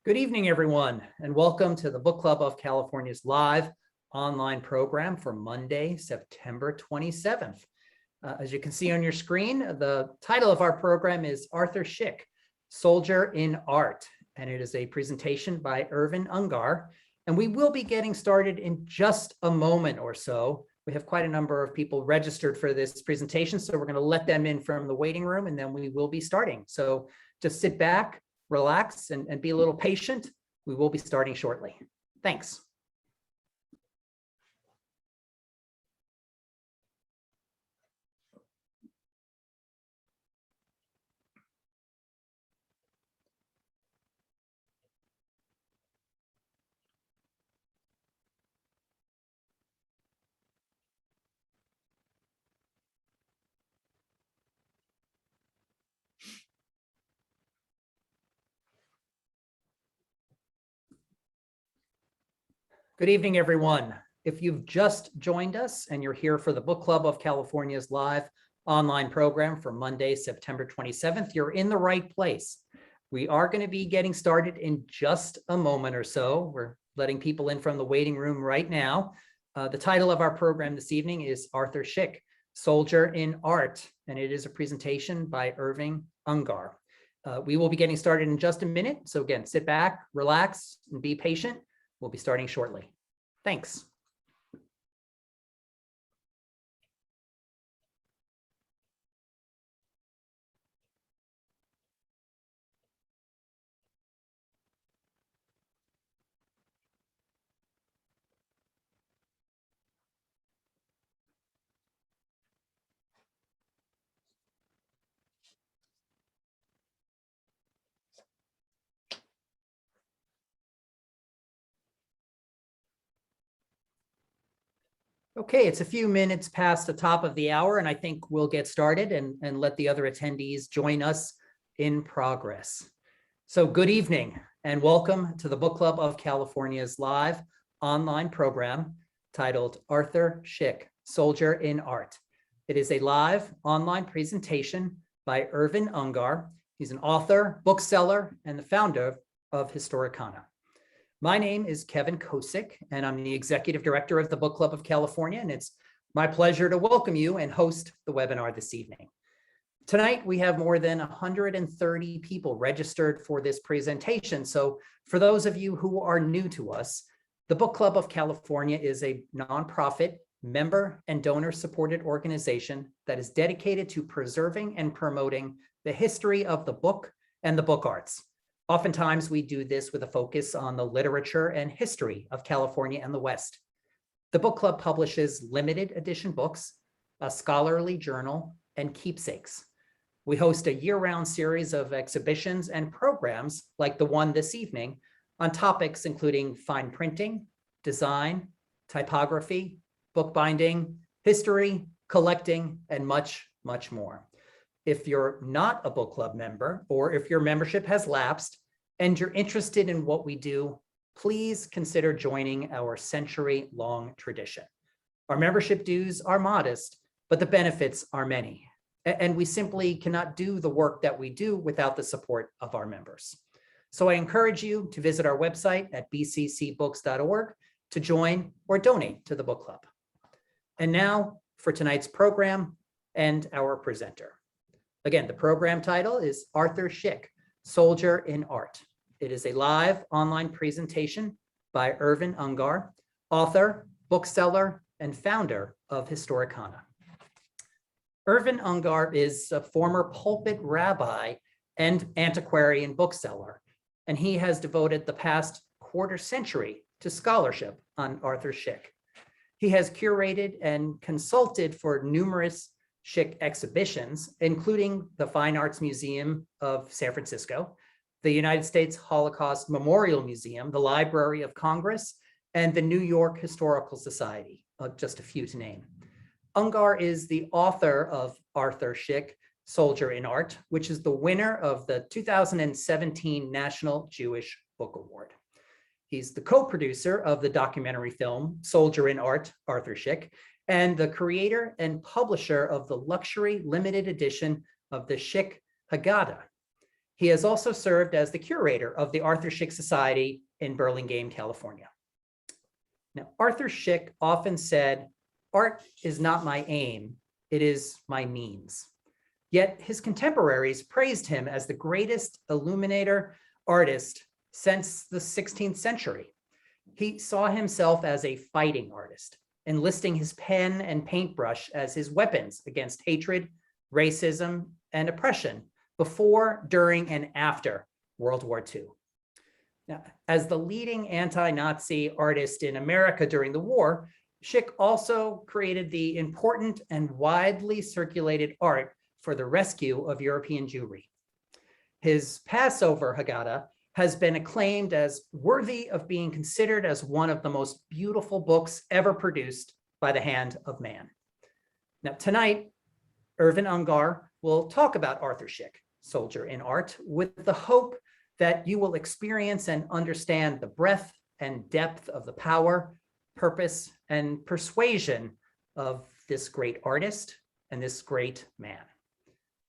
Good evening, everyone, and welcome to the Book Club of California's live online program for Monday, September 27th. As you can see on your screen, the title of our program is Arthur Szyk, Soldier in Art, and it is a presentation by Irvin Ungar, and we will be getting started in just a moment or so. We have quite a number of people registered for this presentation, so we're going to let them in from the waiting room, and then we will be starting. So just sit back, relax, and be a little patient. We will be starting shortly. Thanks. Good evening, everyone. If you've just joined us and you're here for the Book Club of California's live online program for Monday, September 27th, you're in the right place. We are going to be getting started in just a moment or so. We're letting people in from the waiting room right now. The title of our program this evening is Arthur Szyk, Soldier in Art, and it is a presentation by Irvin Ungar. We will be getting started in just a minute. So again, sit back, relax, and be patient. We'll be starting shortly. Thanks. Okay, it's a few minutes past the top of the hour, and I think we'll get started and let the other attendees join us in progress. So good evening and welcome to the Book Club of California's live online program titled Arthur Szyk, Soldier in Art. It is a live online presentation by Irvin Ungar. He's an author, bookseller, and the founder of Historicana. My name is Kevin Kosick, and I'm the Executive Director of the Book Club of California, and it's my pleasure to welcome you and host the webinar this evening. Tonight, we have more than 130 people registered for this presentation, so for those of you who are new to us, the Book Club of California is a nonprofit, member and donor-supported organization that is dedicated to preserving and promoting the history of the book and the book arts. Oftentimes, we do this with a focus on the literature and history of California and the West. The book club publishes limited edition books, a scholarly journal, and keepsakes. We host a year-round series of exhibitions and programs like the one this evening on topics including fine printing, design, typography, bookbinding, history, collecting, and much, much more. If you're not a book club member, or if your membership has lapsed and you're interested in what we do, please consider joining our century-long tradition. Our membership dues are modest, but the benefits are many. And we simply cannot do the work that we do without the support of our members. So I encourage you to visit our website at bccbooks.org to join or donate to the book club. And now for tonight's program and our presenter. Again, the program title is Arthur Szyk, Soldier in Art. It is a live online presentation by Irvin Ungar, author, bookseller, and founder of Historicana. Irvin Ungar is a former pulpit rabbi and antiquarian bookseller, and he has devoted the past quarter century to scholarship on Arthur Szyk. He has curated and consulted for numerous Szyk exhibitions, including the Fine Arts Museum of San Francisco, the United States Holocaust Memorial Museum, the Library of Congress, and the New York Historical Society, just a few to name. Ungar is the author of Arthur Szyk, Soldier in Art, which is the winner of the 2017 National Jewish Book Award. He's the co-producer of the documentary film Soldier in Art, Arthur Szyk, and the creator and publisher of the luxury limited edition of the Szyk Haggadah. He has also served as the curator of the Arthur Szyk Society in Burlingame, California. Now, Arthur Szyk often said, "Art is not my aim, it is my means." Yet his contemporaries praised him as the greatest illuminator-artist since the 16th century. He saw himself as a fighting artist, enlisting his pen and paintbrush as his weapons against hatred, racism, and oppression before, during, and after World War II. Now, as the leading anti-Nazi artist in America during the war, Szyk also created the important and widely circulated art for the rescue of European Jewry. His Passover Haggadah has been acclaimed as worthy of being considered as one of the most beautiful books ever produced by the hand of man. Now, tonight, Irvin Ungar will talk about Arthur Szyk, Soldier in Art, with the hope that you will experience and understand the breadth and depth of the power, purpose, and persuasion of this great artist and this great man.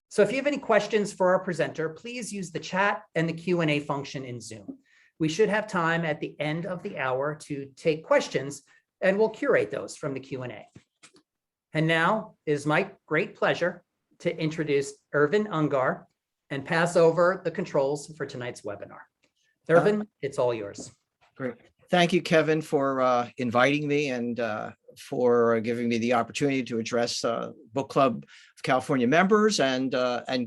So if you have any questions for our presenter, please use the chat and the Q&A function in Zoom. We should have time at the end of the hour to take questions, and we'll curate those from the Q&A. And now it is my great pleasure to introduce Irvin Ungar and pass over the controls for tonight's webinar. Irvin, it's all yours. Great. Thank you, Kevin, for inviting me and for giving me the opportunity to address Book Club of California members and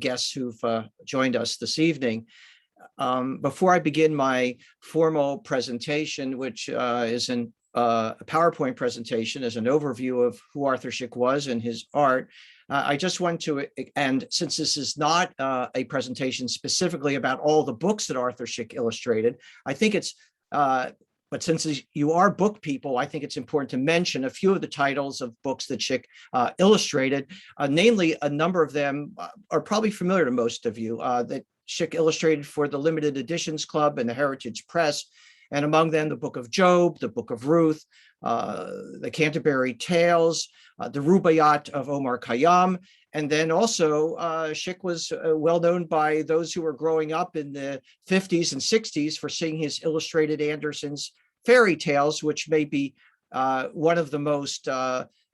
guests who've joined us this evening. Before I begin my formal presentation, which is a PowerPoint presentation as an overview of who Arthur Szyk was and his art, I just want to, and since this is not a presentation specifically about all the books that Arthur Szyk illustrated, I think it's but since you are book people, I think it's important to mention a few of the titles of books that Szyk illustrated. Namely, a number of them are probably familiar to most of you, that Szyk illustrated for the Limited Editions Club and the Heritage Press. And among them, the Book of Job, the Book of Ruth, the Canterbury Tales, the Rubaiyat of Omar Khayyam. And then also Szyk was well known by those who were growing up in the 50s and 60s for seeing his illustrated Andersen's fairy tales, which may be one of the most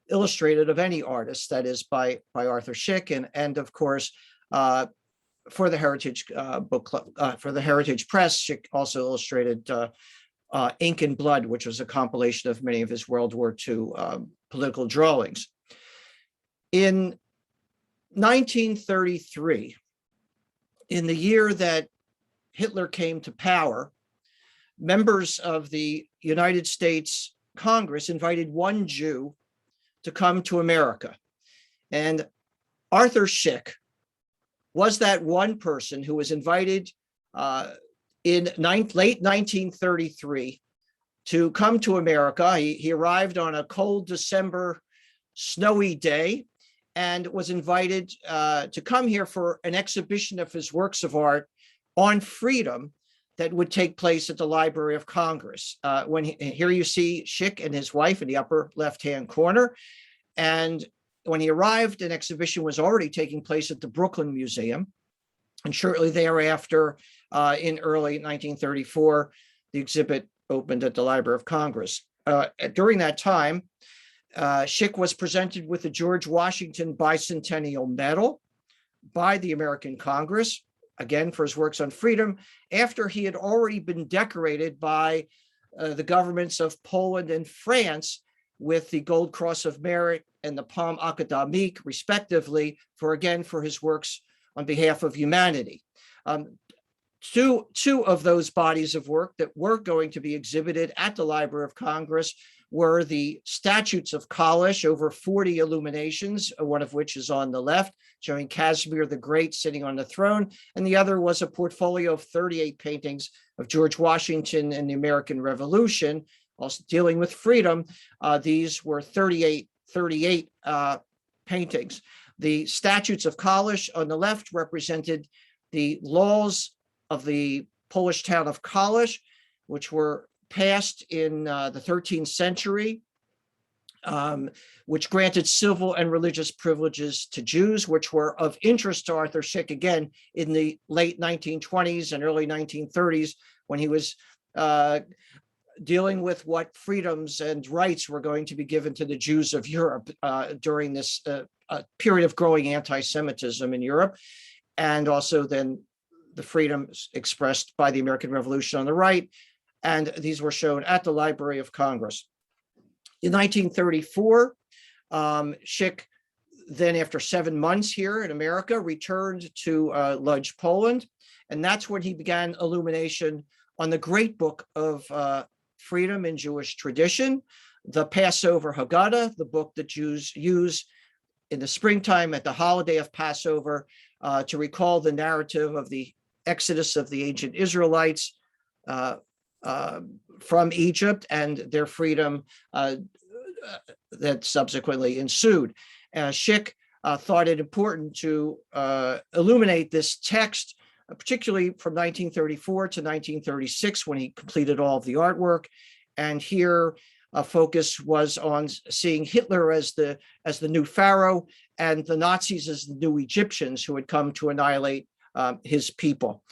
illustrated of any artist, that is by Arthur Szyk. And of course, for the Heritage Book Club, for the Heritage Press, Szyk also illustrated Ink and Blood, which was a compilation of many of his World War II political drawings. In 1933, in the year that Hitler came to power, members of the United States Congress invited one Jew to come to America. And Arthur Szyk was that one person who was invited in late 1933 to come to America. He arrived on a cold December snowy day and was invited to come here for an exhibition of his works of art on freedom that would take place at the Library of Congress. Here you see Szyk and his wife in the upper left-hand corner. And when he arrived, an exhibition was already taking place at the Brooklyn Museum. And shortly thereafter, in early 1934, the exhibit opened at the Library of Congress. During that time, Szyk was presented with the George Washington Bicentennial Medal by the American Congress, again for his works on freedom, after he had already been decorated by the governments of Poland and France with the Gold Cross of Merit and the Palme Académique, respectively, for his works on behalf of humanity. Two of those bodies of work that were going to be exhibited at the Library of Congress were the Statutes of Kalish, over 40 illuminations, one of which is on the left, showing Casimir the Great sitting on the throne, and the other was a portfolio of 38 paintings of George Washington and the American Revolution, also dealing with freedom. These were 38 paintings. The Statutes of Kalish on the left represented the laws of the Polish town of Kalisz, which were passed in the 13th century which granted civil and religious privileges to Jews, which were of interest to Arthur Szyk, again, in the late 1920s and early 1930s, when he was dealing with what freedoms and rights were going to be given to the Jews of Europe during this period of growing anti-Semitism in Europe, and also then the freedoms expressed by the American Revolution on the right. And these were shown at the Library of Congress. In 1934, Szyk, then after 7 months here in America, returned to Lodz, Poland. And that's when he began illumination on the great book of freedom in Jewish tradition, the Passover Haggadah, the book that Jews use in the springtime at the holiday of Passover to recall the narrative of the exodus of the ancient Israelites from Egypt and their freedom that subsequently ensued. Szyk thought it important to illuminate this text, particularly from 1934 to 1936, when he completed all of the artwork. And here focus was on seeing Hitler as the new Pharaoh and the Nazis as the new Egyptians who had come to annihilate his people.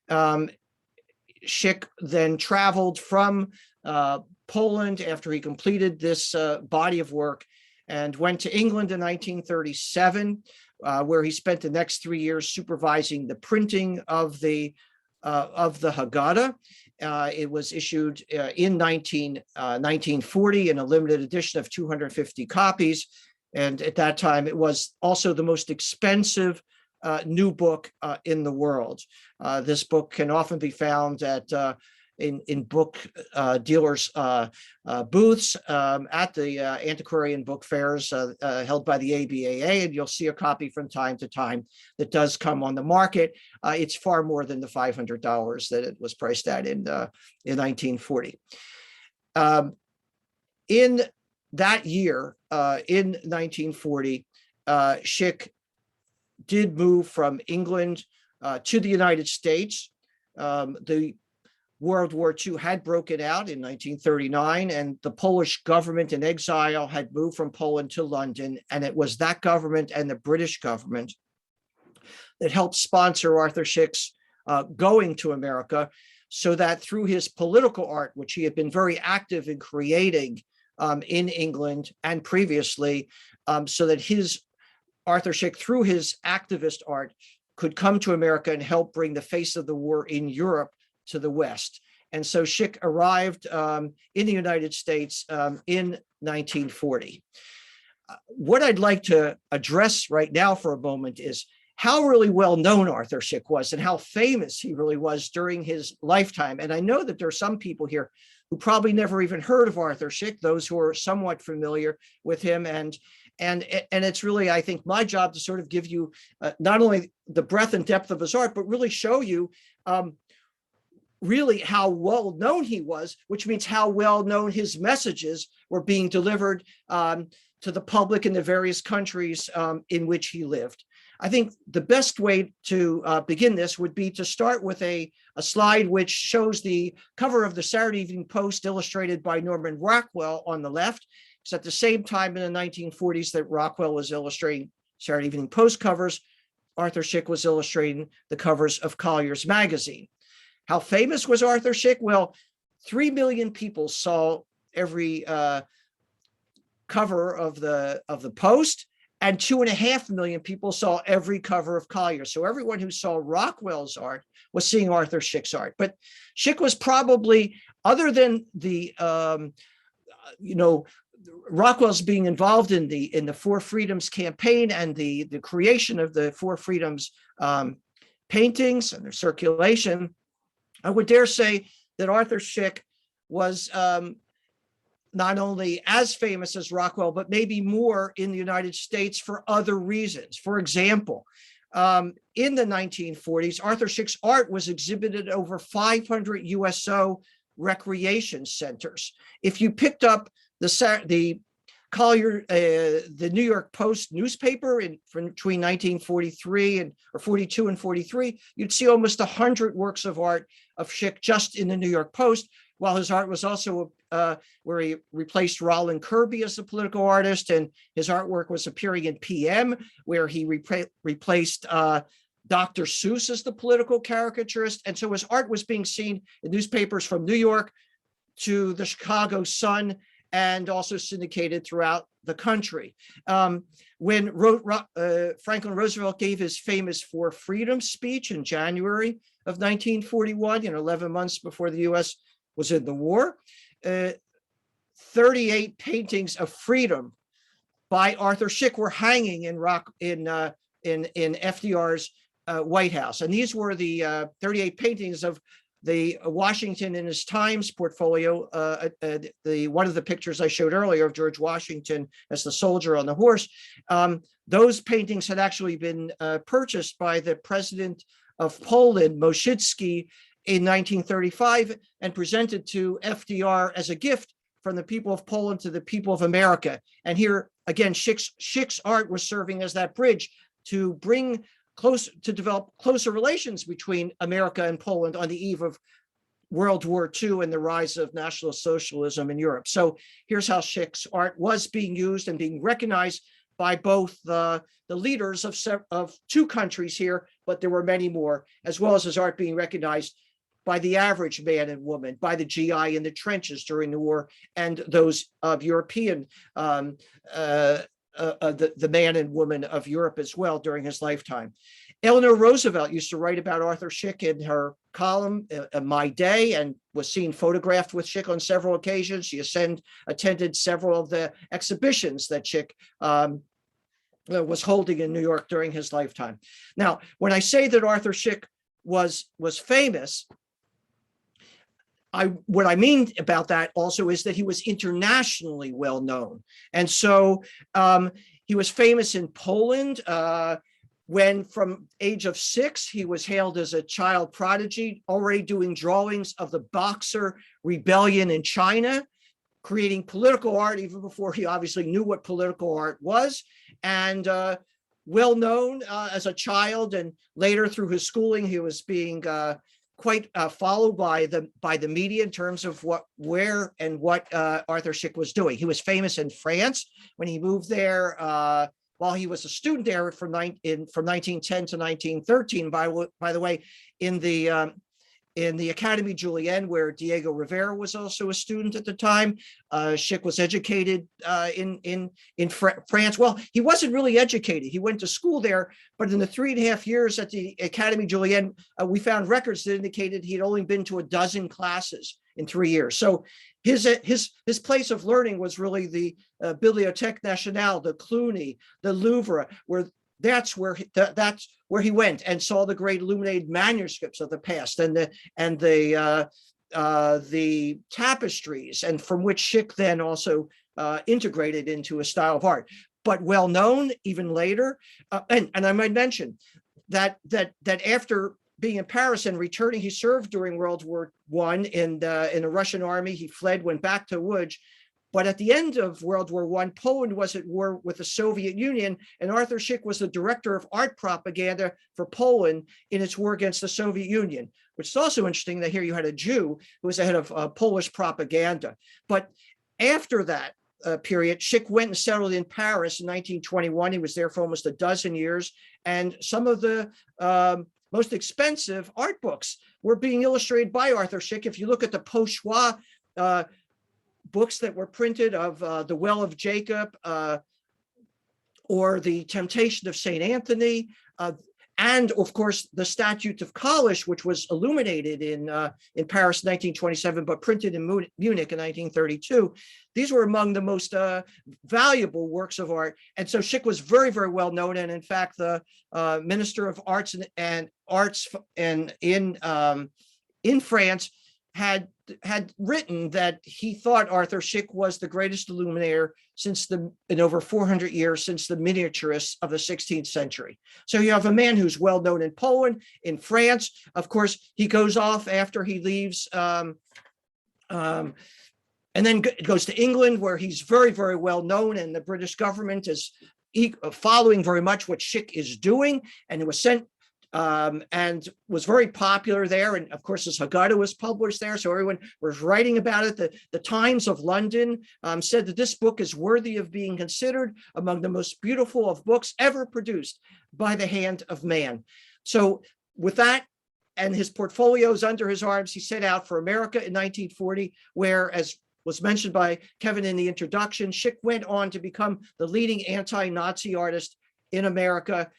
Szyk then traveled from Poland after he completed this body of work and went to England in 1937, where he spent the next 3 years supervising the printing of the Haggadah. It was issued in 1940 in a limited edition of 250 copies. And at that time, it was also the most expensive new book in the world. This book can often be found at in book dealers' booths at the antiquarian book fairs held by the ABAA, and you'll see a copy from time to time that does come on the market. It's far more than the $500 that it was priced at in 1940. In that year, in 1940, Szyk did move from England to the United States. The World War II had broken out in 1939, and the Polish government in exile had moved from Poland to London. And it was that government and the British government that helped sponsor Arthur Szyk's going to America, so that through his political art, which he had been very active in creating in England and previously, so that Arthur Szyk, through his activist art, could come to America and help bring the face of the war in Europe to the West. And so Szyk arrived in the United States in 1940. What I'd like to address right now for a moment is how really well known Arthur Szyk was and how famous he really was during his lifetime. And I know that there are some people here who probably never even heard of Arthur Szyk, those who are somewhat familiar with him. And it's really, I think, my job to sort of give you not only the breadth and depth of his art, but really show you really how well known he was, which means how well known his messages were being delivered to the public in the various countries in which he lived. I think the best way to begin this would be to start with a slide which shows the cover of the Saturday Evening Post illustrated by Norman Rockwell on the left. It's at the same time in the 1940s that Rockwell was illustrating Saturday Evening Post covers, Arthur Szyk was illustrating the covers of Collier's magazine. How famous was Arthur Szyk? Well, 3 million people saw every cover of the Post, and 2.5 million people saw every cover of Collier. So everyone who saw Rockwell's art was seeing Arthur Szyk's art. But Szyk was probably, other than the Rockwell's being involved in the Four Freedoms campaign and the creation of the Four Freedoms paintings and their circulation, I would dare say that Arthur Szyk was not only as famous as Rockwell, but maybe more in the United States for other reasons. For example, in the 1940s, Arthur Szyk's art was exhibited over 500 USO recreation centers. If you picked up the Collier, the New York Post newspaper between 1943 or 42 and 43, you'd see almost 100 works of art of Szyk just in the New York Post, while his art was also where he replaced Roland Kirby as the political artist, and his artwork was appearing in PM, where he replaced Dr. Seuss as the political caricaturist. And so his art was being seen in newspapers from New York to the Chicago Sun, and also syndicated throughout the country. When Franklin Roosevelt gave his famous For Freedom speech in January of 1941, 11 months before the US was in the war, 38 paintings of freedom by Arthur Szyk were hanging in FDR's White House. And these were the 38 paintings of the Washington in his Times portfolio, one of the pictures I showed earlier of George Washington as the soldier on the horse. Those paintings had actually been purchased by the president of Poland, Mościcki, in 1935 and presented to FDR as a gift from the people of Poland to the people of America. And here again, Szyk's art was serving as that bridge to develop closer relations between America and Poland on the eve of World War II and the rise of National Socialism in Europe. So here's how Szyk's art was being used and being recognized by both the leaders of two countries here, but there were many more, as well as his art being recognized by the average man and woman, by the GI in the trenches during the war, and those of European, the man and woman of Europe as well during his lifetime. Eleanor Roosevelt used to write about Arthur Szyk in her column, My Day, and was seen photographed with Szyk on several occasions. She attended several of the exhibitions that Szyk was holding in New York during his lifetime. Now, when I say that Arthur Szyk was famous, what I mean about that also is that he was internationally well known. And so he was famous in Poland when from age of 6, he was hailed as a child prodigy, already doing drawings of the Boxer Rebellion in China, creating political art even before he obviously knew what political art was, and well known as a child, and later through his schooling, he was being quite followed by the media in terms of where and what Arthur Szyk was doing. He was famous in France when he moved there while he was a student there from 1910 to 1913. By the way, in the Academy Julienne, where Diego Rivera was also a student at the time, Szyk was educated in France. Well, he wasn't really educated. He went to school there, but in the 3.5 years at the Academy Julienne, we found records that indicated he'd only been to a dozen classes in 3 years. So his place of learning was really the Bibliothèque Nationale, the Cluny, the Louvre, that's where he went and saw the great illuminated manuscripts of the past and the tapestries, and from which Szyk then also integrated into a style of art. But well known even later, and I might mention that after being in Paris and returning, he served during World War I in the Russian army. He fled, went back to Łódź. But at the end of World War I, Poland was at war with the Soviet Union, and Arthur Szyk was the director of art propaganda for Poland in its war against the Soviet Union, which is also interesting that here you had a Jew who was the head of Polish propaganda. But after that period, Szyk went and settled in Paris in 1921. He was there for almost a dozen years, and some of the most expensive art books were being illustrated by Arthur Szyk. If you look at the post-war books that were printed of The Well of Jacob or The Temptation of St. Anthony, and of course the Statute of Kalisz, which was illuminated in Paris in 1927, but printed in Munich in 1932. These were among the most valuable works of art. And so Szyk was very, very well known. And in fact, the Minister of Arts in France had written that he thought Arthur Szyk was the greatest illuminator in over 400 years since the miniaturists of the 16th century. So you have a man who's well known in Poland, in France. Of course, he goes off after he leaves and then goes to England, where he's very, very well known, and the British government is following very much what Szyk is doing, and it was sent and was very popular there. And of course, his Haggadah was published there, so everyone was writing about it. The Times of London said that this book is worthy of being considered among the most beautiful of books ever produced by the hand of man. So with that and his portfolios under his arms, he set out for America in 1940, where, as was mentioned by Kevin in the introduction, Szyk went on to become the leading anti-Nazi artist in America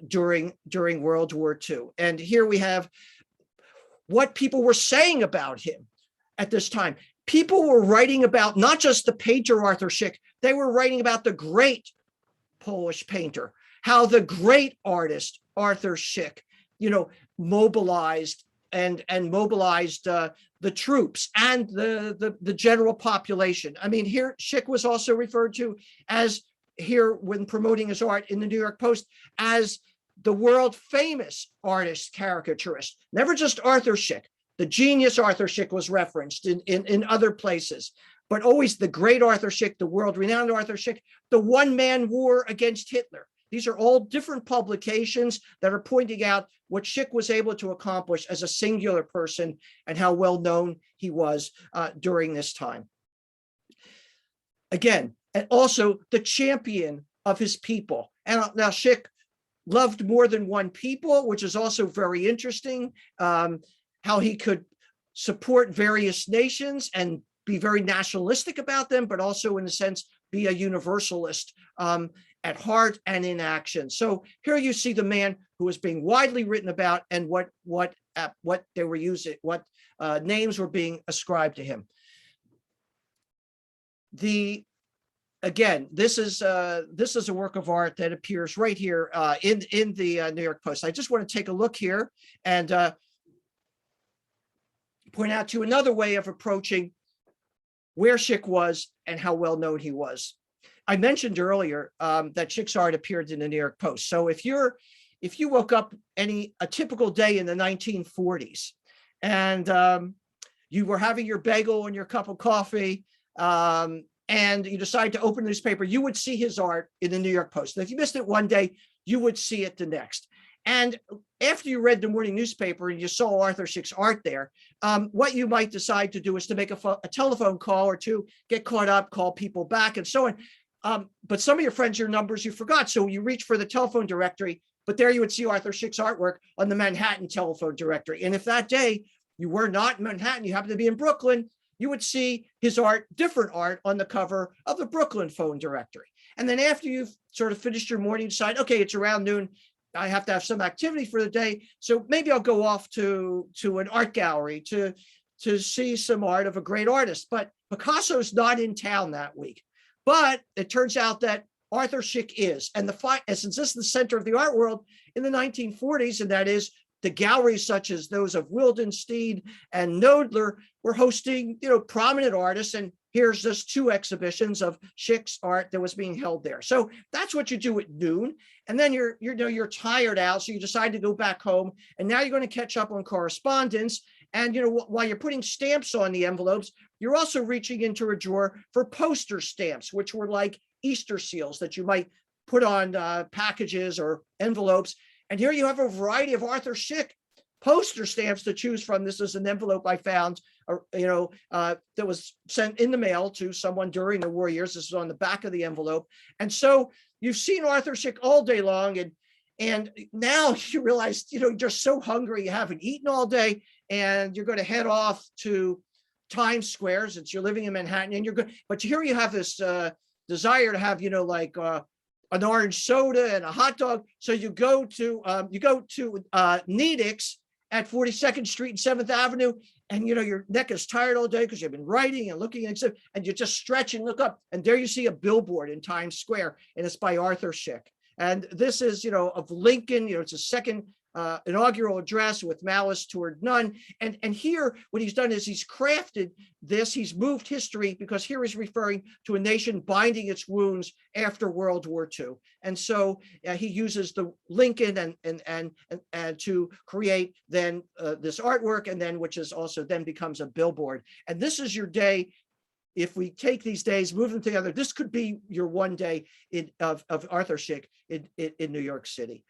during World War II. And here we have what people were saying about him at this time. People were writing about not just the painter Arthur Szyk, they were writing about the great Polish painter, how the great artist Arthur Szyk, mobilized the troops and the general population. I mean, here Szyk was also referred to as, here when promoting his art in the New York Post, as the world famous artist caricaturist. Never just Arthur Szyk. The genius Arthur Szyk was referenced in other places, but always the great Arthur Szyk, the world renowned Arthur Szyk, the one-man war against Hitler. These are all different publications that are pointing out what Szyk was able to accomplish as a singular person and how well known he was during this time. Again, and also the champion of his people. And now Szyk loved more than one people, which is also very interesting, how he could support various nations and be very nationalistic about them, but also in a sense, be a universalist at heart and in action. So here you see the man who was being widely written about and what they were using, what names were being ascribed to him. Again, this is a work of art that appears right here in the New York Post. I just want to take a look here and point out to another way of approaching where Szyk was and how well known he was. I mentioned earlier that Szyk's art appeared in the New York Post. So if you woke up a typical day in the 1940s and you were having your bagel and your cup of coffee, and you decide to open the newspaper, you would see his art in the New York Post. And if you missed it one day, you would see it the next. And after you read the morning newspaper and you saw Arthur Szyk's art there, what you might decide to do is to make a telephone call or two, get caught up, call people back and so on. But some of your friends, your numbers you forgot. So you reach for the telephone directory, but there you would see Arthur Szyk's artwork on the Manhattan telephone directory. And if that day you were not in Manhattan, you happened to be in Brooklyn, you would see his art, different art, on the cover of the Brooklyn phone directory. And then after you've sort of finished your morning, you decide, okay, it's around noon, I have to have some activity for the day, so maybe I'll go off to an art gallery to see some art of a great artist. But Picasso's not in town that week. But it turns out that Arthur Szyk is. And since this is the center of the art world in the 1940s, and that is the galleries such as those of Wildenstein and Knoedler were hosting, prominent artists. And here's just two exhibitions of Szyk's art that was being held there. So that's what you do at noon. And then you're tired out, so you decide to go back home. And now you're going to catch up on correspondence. And while you're putting stamps on the envelopes, you're also reaching into a drawer for poster stamps, which were like Easter seals that you might put on packages or envelopes. And here you have a variety of Arthur Szyk poster stamps to choose from. This is an envelope I found, that was sent in the mail to someone during the war years. This is on the back of the envelope. And so you've seen Arthur Szyk all day long. And now you realize, you're so hungry, you haven't eaten all day, and you're going to head off to Times Square since you're living in Manhattan. And you're good. But here you have this desire to have, an orange soda and a hot dog. So you go to Nedick's at 42nd Street and 7th Avenue, and your neck is tired all day because you've been writing and looking and you just stretch and look up, and there you see a billboard in Times Square, and it's by Arthur Szyk. And this is, of Lincoln, it's a second inaugural address with malice toward none. And here, what he's done is he's crafted this, he's moved history, because here he's referring to a nation binding its wounds after World War II. And so he uses the Lincoln and to create then this artwork, and then which is also then becomes a billboard. And this is your day. If we take these days, move them together, this could be your one day of Arthur Szyk in New York City.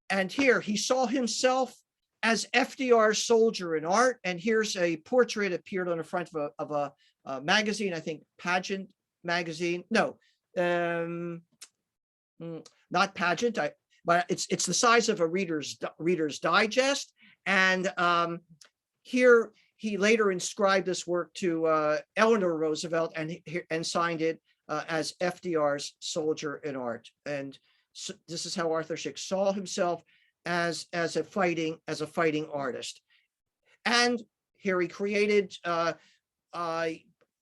And here he saw himself as FDR's soldier in art. And here's a portrait appeared on the front of a magazine, I think Pageant magazine. No, not Pageant, but it's the size of a Reader's Digest. And here he later inscribed this work to Eleanor Roosevelt and signed it as FDR's soldier in art. And so this is how Arthur Szyk saw himself as a fighting artist. And here he created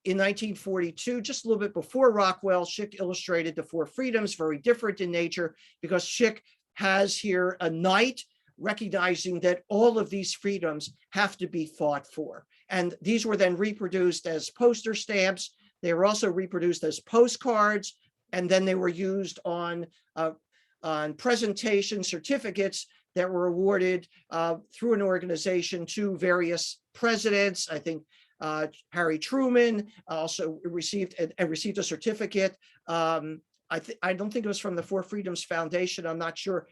in 1942, just a little bit before Rockwell, Szyk illustrated the Four Freedoms, very different in nature, because Szyk has here a knight recognizing that all of these freedoms have to be fought for. And these were then reproduced as poster stamps. They were also reproduced as postcards, and then they were used on presentation certificates that were awarded through an organization to various presidents. I think Harry Truman also received a certificate. I don't think it was from the Four Freedoms Foundation. I'm not sure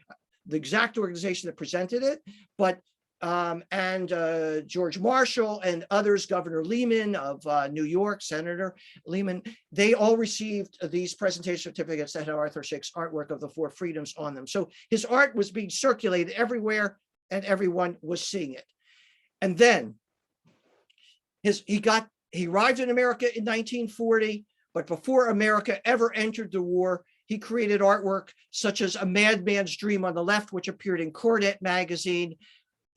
the exact organization that presented it, but George Marshall and others, Governor Lehman of New York, Senator Lehman, they all received these presentation certificates that had Arthur Szyk's artwork of the Four Freedoms on them. So his art was being circulated everywhere and everyone was seeing it. And then he arrived in America in 1940, but before America ever entered the war, he created artwork such as A Madman's Dream on the left, which appeared in Cornet magazine,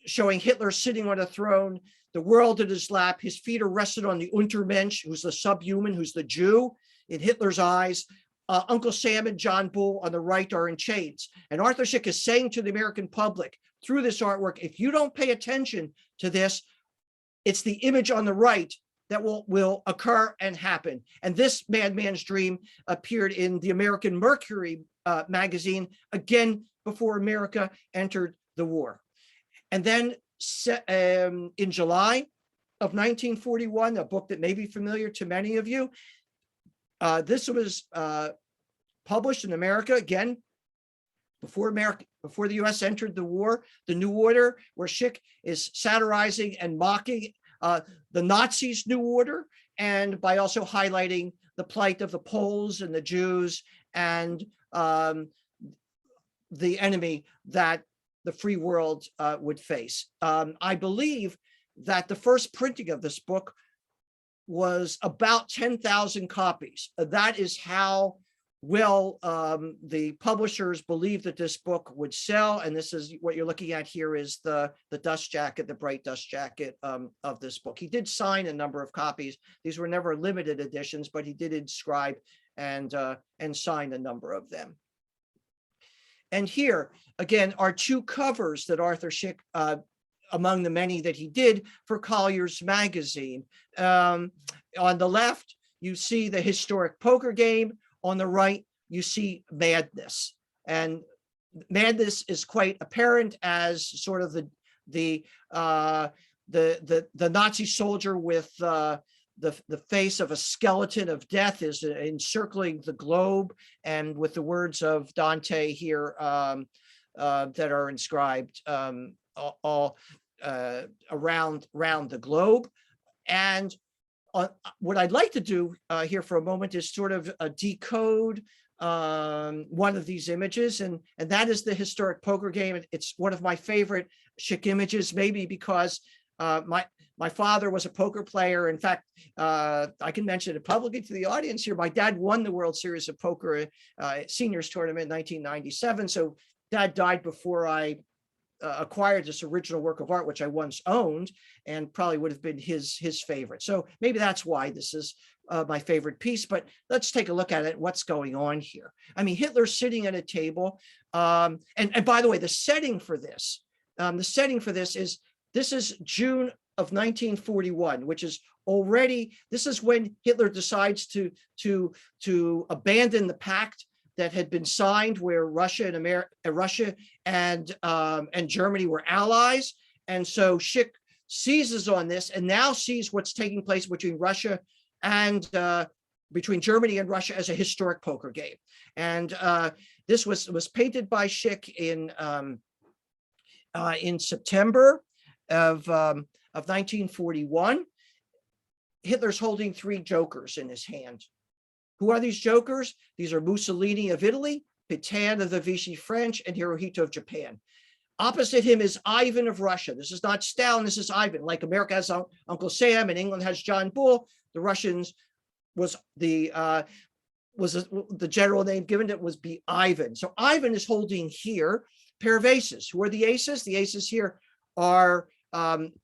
showing Hitler sitting on a throne, the world at his lap. His feet are rested on the Untermensch, who's the subhuman, who's the Jew in Hitler's eyes. Uncle Sam and John Bull on the right are in chains. And Arthur Szyk is saying to the American public through this artwork, if you don't pay attention to this, it's the image on the right that will occur and happen. And this Madman's Dream appeared in the American Mercury magazine, again, before America entered the war. And then in July of 1941, a book that may be familiar to many of you, this was published in America, again, before the US entered the war, The New Order, where Szyk is satirizing and mocking the Nazis' New Order, and by also highlighting the plight of the Poles and the Jews and the enemy that the free world would face. I believe that the first printing of this book was about 10,000 copies. That is how well the publishers believed that this book would sell. And this is what you're looking at here is the dust jacket, the bright dust jacket of this book. He did sign a number of copies. These were never limited editions, but he did inscribe and sign a number of them. And here, again, are two covers that Arthur Szyk, among the many that he did for Collier's magazine. On the left, you see the historic poker game. On the right, you see Madness. And Madness is quite apparent as sort of the Nazi soldier with the face of a skeleton of death is encircling the globe, and with the words of Dante here that are inscribed all around the globe. And what I'd like to do here for a moment is sort of decode one of these images, and that is the historic poker game. It's one of my favorite Szyk images, maybe because my father was a poker player. In fact, I can mention it publicly to the audience here. My dad won the World Series of Poker Seniors Tournament in 1997. So Dad died before I acquired this original work of art, which I once owned, and probably would have been his favorite. So maybe that's why this is my favorite piece. But let's take a look at it. What's going on here? I mean, Hitler's sitting at a table. And by the way, the setting for this is this is June of 1941, which is already, this is when Hitler decides to abandon the pact that had been signed, where Russia and Germany were allies. And so Szyk seizes on this and now sees what's taking place between Russia and between Germany and Russia as a historic poker game. And this was painted by Szyk in in September of 1941, Hitler's holding three jokers in his hand. Who are these jokers? These are Mussolini of Italy, Pétain of the Vichy French, and Hirohito of Japan. Opposite him is Ivan of Russia. This is not Stalin, this is Ivan. Like America has Uncle Sam and England has John Bull, the Russians was the general name given it was be Ivan. So Ivan is holding here a pair of aces. Who are the aces? The aces here are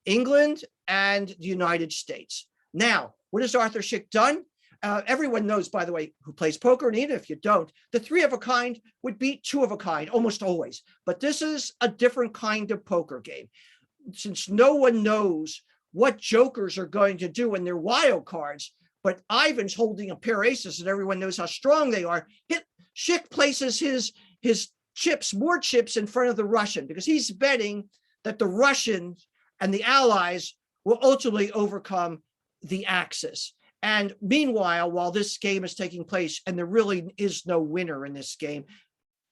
England and the United States. Now, what has Arthur Szyk done? Everyone knows, by the way, who plays poker, and even if you don't, the three of a kind would beat two of a kind almost always. But this is a different kind of poker game. Since no one knows what jokers are going to do when they're wild cards, but Ivan's holding a pair of aces and everyone knows how strong they are, Szyk places his chips, more chips in front of the Russian, because he's betting that the Russians and the Allies will ultimately overcome the Axis. And meanwhile, while this game is taking place, and there really is no winner in this game,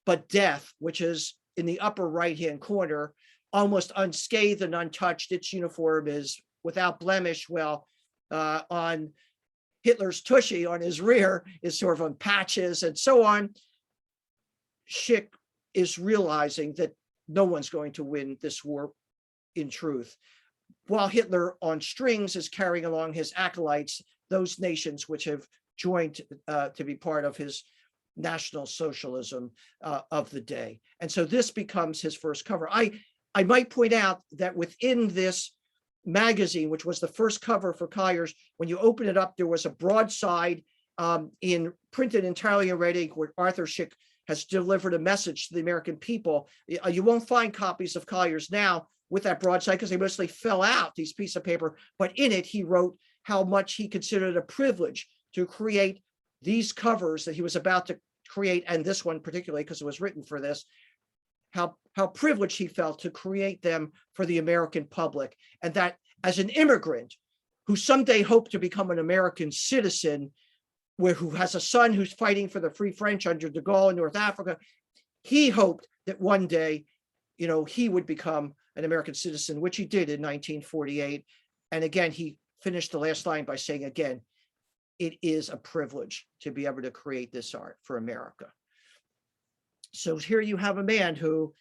but death, which is in the upper right-hand corner, almost unscathed and untouched. Its uniform is without blemish. Well, on Hitler's tushy on his rear is sort of on patches and so on. Szyk is realizing that no one's going to win this war in truth, while Hitler on strings is carrying along his acolytes, those nations which have joined to be part of his National Socialism of the day. And so this becomes his first cover. I might point out that within this magazine, which was the first cover for Collier's, when you open it up, there was a broadside printed entirely in red ink where Arthur Szyk has delivered a message to the American people. You won't find copies of Collier's now with that broadside because they mostly fell out, these pieces of paper, but in it he wrote how much he considered a privilege to create these covers that he was about to create, and this one particularly because it was written for this, how privileged he felt to create them for the American public, and that as an immigrant who someday hoped to become an American citizen, who has a son who's fighting for the Free French under de Gaulle in North Africa, he hoped that one day, he would become an American citizen, which he did in 1948. And again, he finished the last line by saying, again, it is a privilege to be able to create this art for America. So here you have a man who,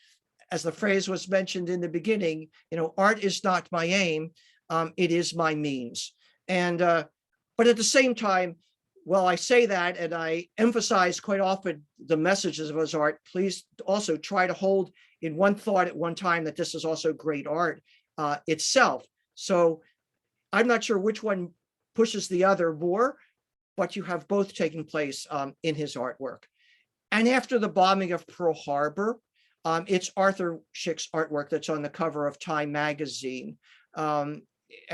as the phrase was mentioned in the beginning, art is not my aim, it is my means. And but at the same time, while I say that and I emphasize quite often the messages of his art, please also try to hold in one thought at one time that this is also great art itself. So I'm not sure which one pushes the other more, but you have both taking place in his artwork. And after the bombing of Pearl Harbor, it's Arthur Szyk's artwork that's on the cover of Time magazine. And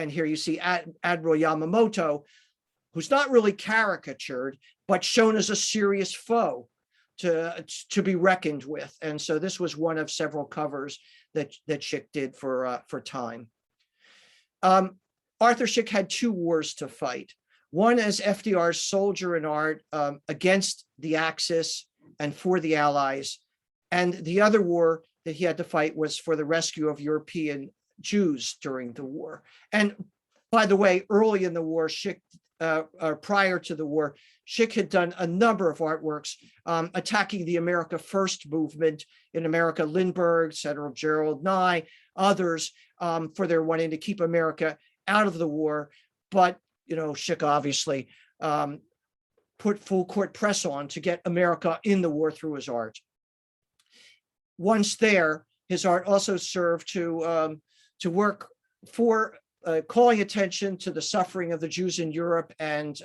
here you see Admiral Yamamoto, who's not really caricatured, but shown as a serious foe to be reckoned with. And so this was one of several covers that Szyk did for Time. Arthur Szyk had two wars to fight. One as FDR's soldier in art against the Axis and for the Allies. And the other war that he had to fight was for the rescue of European Jews during the war. And by the way, early in the war, Szyk, prior to the war, Szyk had done a number of artworks attacking the America First movement in America, Lindbergh, Senator Gerald Nye, others, for their wanting to keep America out of the war. But, Szyk obviously put full court press on to get America in the war through his art. Once there, his art also served to work for calling attention to the suffering of the Jews in Europe and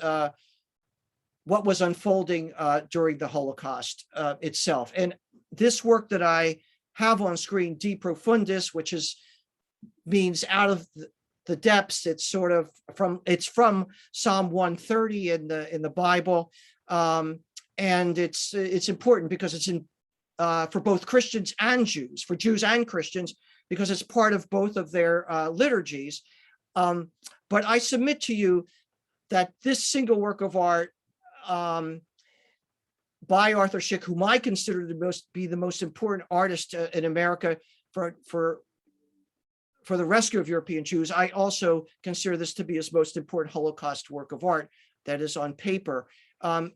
what was unfolding during the Holocaust itself. And this work that I have on screen, De Profundis, which means out of the depths, it's from Psalm 130 in the Bible, and it's important because it's for both Christians and Jews, for Jews and Christians, because it's part of both of their liturgies. But I submit to you that this single work of art by Arthur Szyk, whom I consider to be the most important artist in America for for the rescue of European Jews. I also consider this to be his most important Holocaust work of art that is on paper,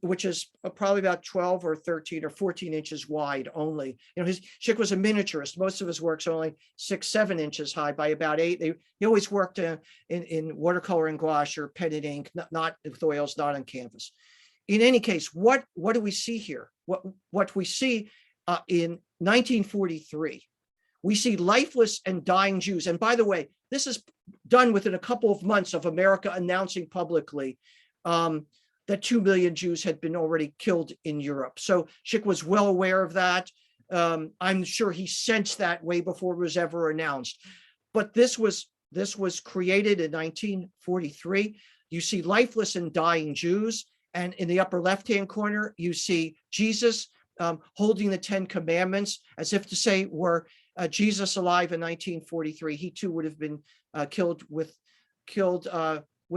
which is probably about 12 or 13 or 14 inches wide only. Szyk was a miniaturist. Most of his work's only 6-7 inches high by about 8. He always worked in watercolor and gouache or pen and ink, not with oils, not on canvas. In any case, what do we see here? What we see in 1943, we see lifeless and dying Jews. And by the way, this is done within a couple of months of America announcing publicly that 2 million Jews had been already killed in Europe. So Szyk was well aware of that. I'm sure he sensed that way before it was ever announced. But this was created in 1943. You see lifeless and dying Jews. And in the upper left-hand corner, you see Jesus holding the 10 Commandments, as if to say, were Jesus alive in 1943, he too would have been killed with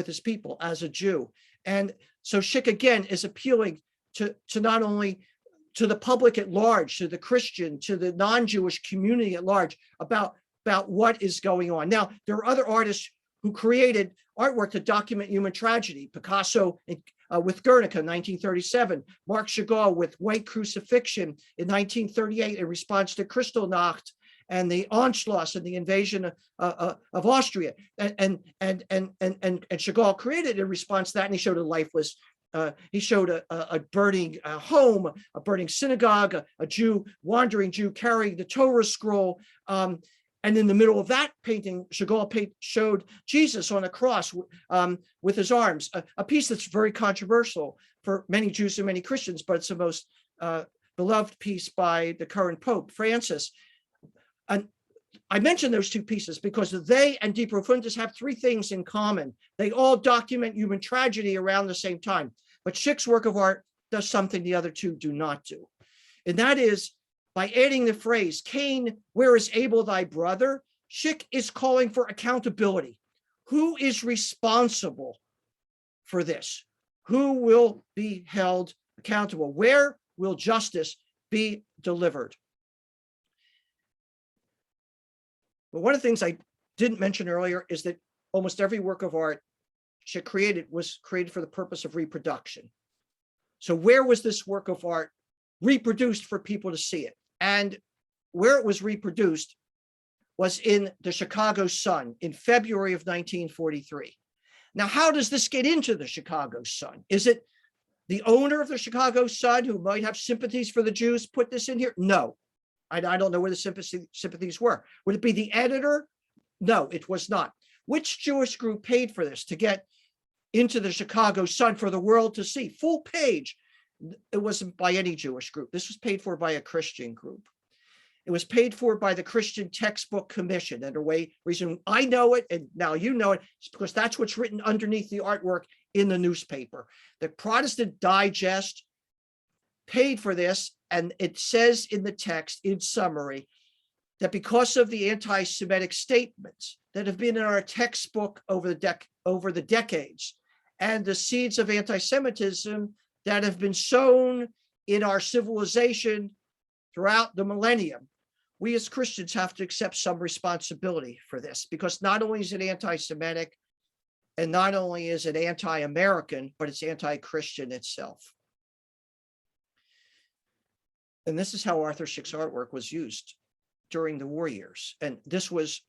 his people as a Jew. And so Szyk again is appealing to not only to the public at large, to the Christian, to the non-Jewish community at large about what is going on. Now, there are other artists who created artwork to document human tragedy. Picasso with Guernica in 1937, Marc Chagall with White Crucifixion in 1938 in response to Kristallnacht and the Anschluss and the invasion of Austria. And Chagall created in response to that, and he showed a lifeless, he showed a burning home, a burning synagogue, a wandering Jew carrying the Torah scroll. And in the middle of that painting, Chagall showed Jesus on a cross with his arms, a piece that's very controversial for many Jews and many Christians, but it's the most beloved piece by the current Pope, Francis. And I mention those two pieces because they and De Profundis have three things in common. They all document human tragedy around the same time. But Szyk's work of art does something the other two do not do. And that is, by adding the phrase, Cain, where is Abel thy brother? Szyk is calling for accountability. Who is responsible for this? Who will be held accountable? Where will justice be delivered? But one of the things I didn't mention earlier is that almost every work of art Szyk created was created for the purpose of reproduction. So where was this work of art reproduced for people to see it? And where it was reproduced was in the Chicago Sun in February of 1943. Now, how does this get into the Chicago Sun? Is it the owner of the Chicago Sun who might have sympathies for the Jews put this in here? No, I don't know where the sympathies were. Would it be the editor? No, it was not. Which Jewish group paid for this to get into the Chicago Sun for the world to see? Full page. It wasn't by any Jewish group. This was paid for by a Christian group. It was paid for by the Christian Textbook Commission. And the reason I know it, and now you know it, is because that's what's written underneath the artwork in the newspaper. The Protestant Digest paid for this, and it says in the text, in summary, that because of the anti-Semitic statements that have been in our textbook over the decades, and the seeds of anti-Semitism that have been sown in our civilization throughout the millennium, we as Christians have to accept some responsibility for this, because not only is it anti-Semitic and not only is it anti-American, but it's anti-Christian itself. And this is how Arthur Szyk's artwork was used during the war years. And this was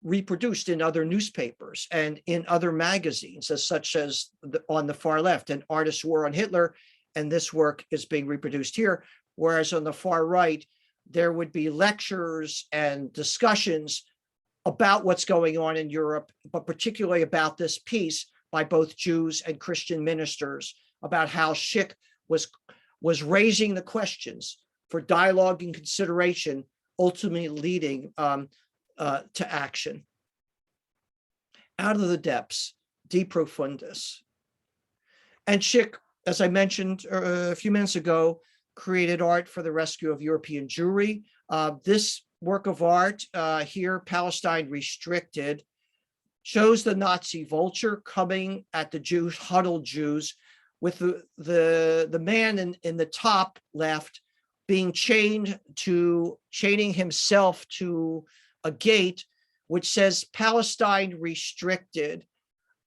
reproduced in other newspapers and in other magazines, such as on the far left, An Artist's War on Hitler, and this work is being reproduced here. Whereas on the far right, there would be lectures and discussions about what's going on in Europe, but particularly about this piece by both Jews and Christian ministers about how Szyk was raising the questions for dialogue and consideration, ultimately leading to action. Out of the depths, De Profundis. And Szyk, as I mentioned a few minutes ago, created art for the rescue of European Jewry. This work of art here, Palestine Restricted, shows the Nazi vulture coming at the Jews, huddled Jews, with the man in the top left being chaining himself to a gate which says Palestine restricted.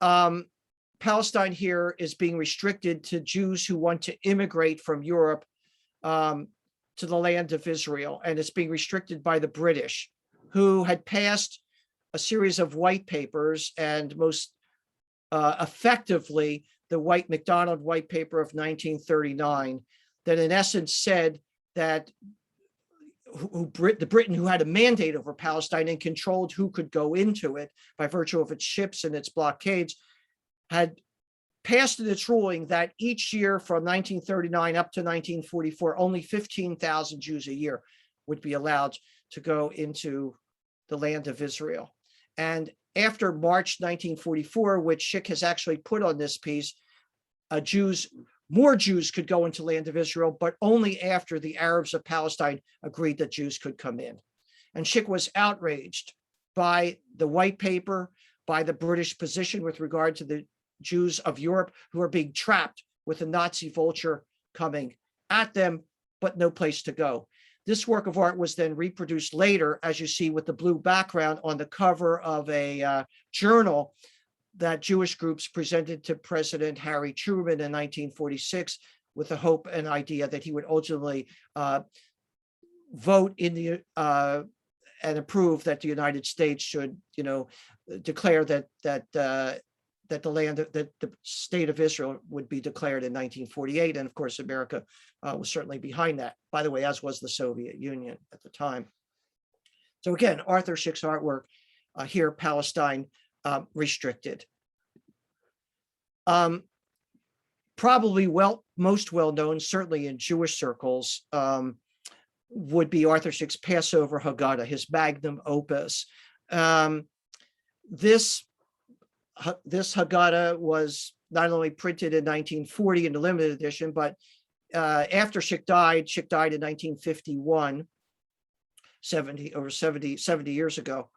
Palestine here is being restricted to Jews who want to immigrate from Europe to the land of Israel, and it's being restricted by the British, who had passed a series of white papers, and most effectively the MacDonald White Paper of 1939, that in essence said that the Britain, who had a mandate over Palestine and controlled who could go into it by virtue of its ships and its blockades, had passed in its ruling that each year from 1939 up to 1944, only 15,000 Jews a year would be allowed to go into the land of Israel. And after March 1944, which Szyk has actually put on this piece, more Jews could go into land of Israel, but only after the Arabs of Palestine agreed that Jews could come in. And Szyk was outraged by the white paper, by the British position with regard to the Jews of Europe who are being trapped with a Nazi vulture coming at them, but no place to go. This work of art was then reproduced later, as you see with the blue background, on the cover of a journal that Jewish groups presented to President Harry Truman in 1946 with the hope and idea that he would ultimately vote in the and approve that the United States should, declare that the state of Israel would be declared in 1948. And of course, America was certainly behind that, by the way, as was the Soviet Union at the time. So again, Arthur Szyk's artwork here, Palestine restricted. Probably most well known, certainly in Jewish circles, would be Arthur Szyk's Passover Haggadah, his magnum opus. This Haggadah was not only printed in 1940 in the limited edition, but after Szyk died in 1951, 70 years ago.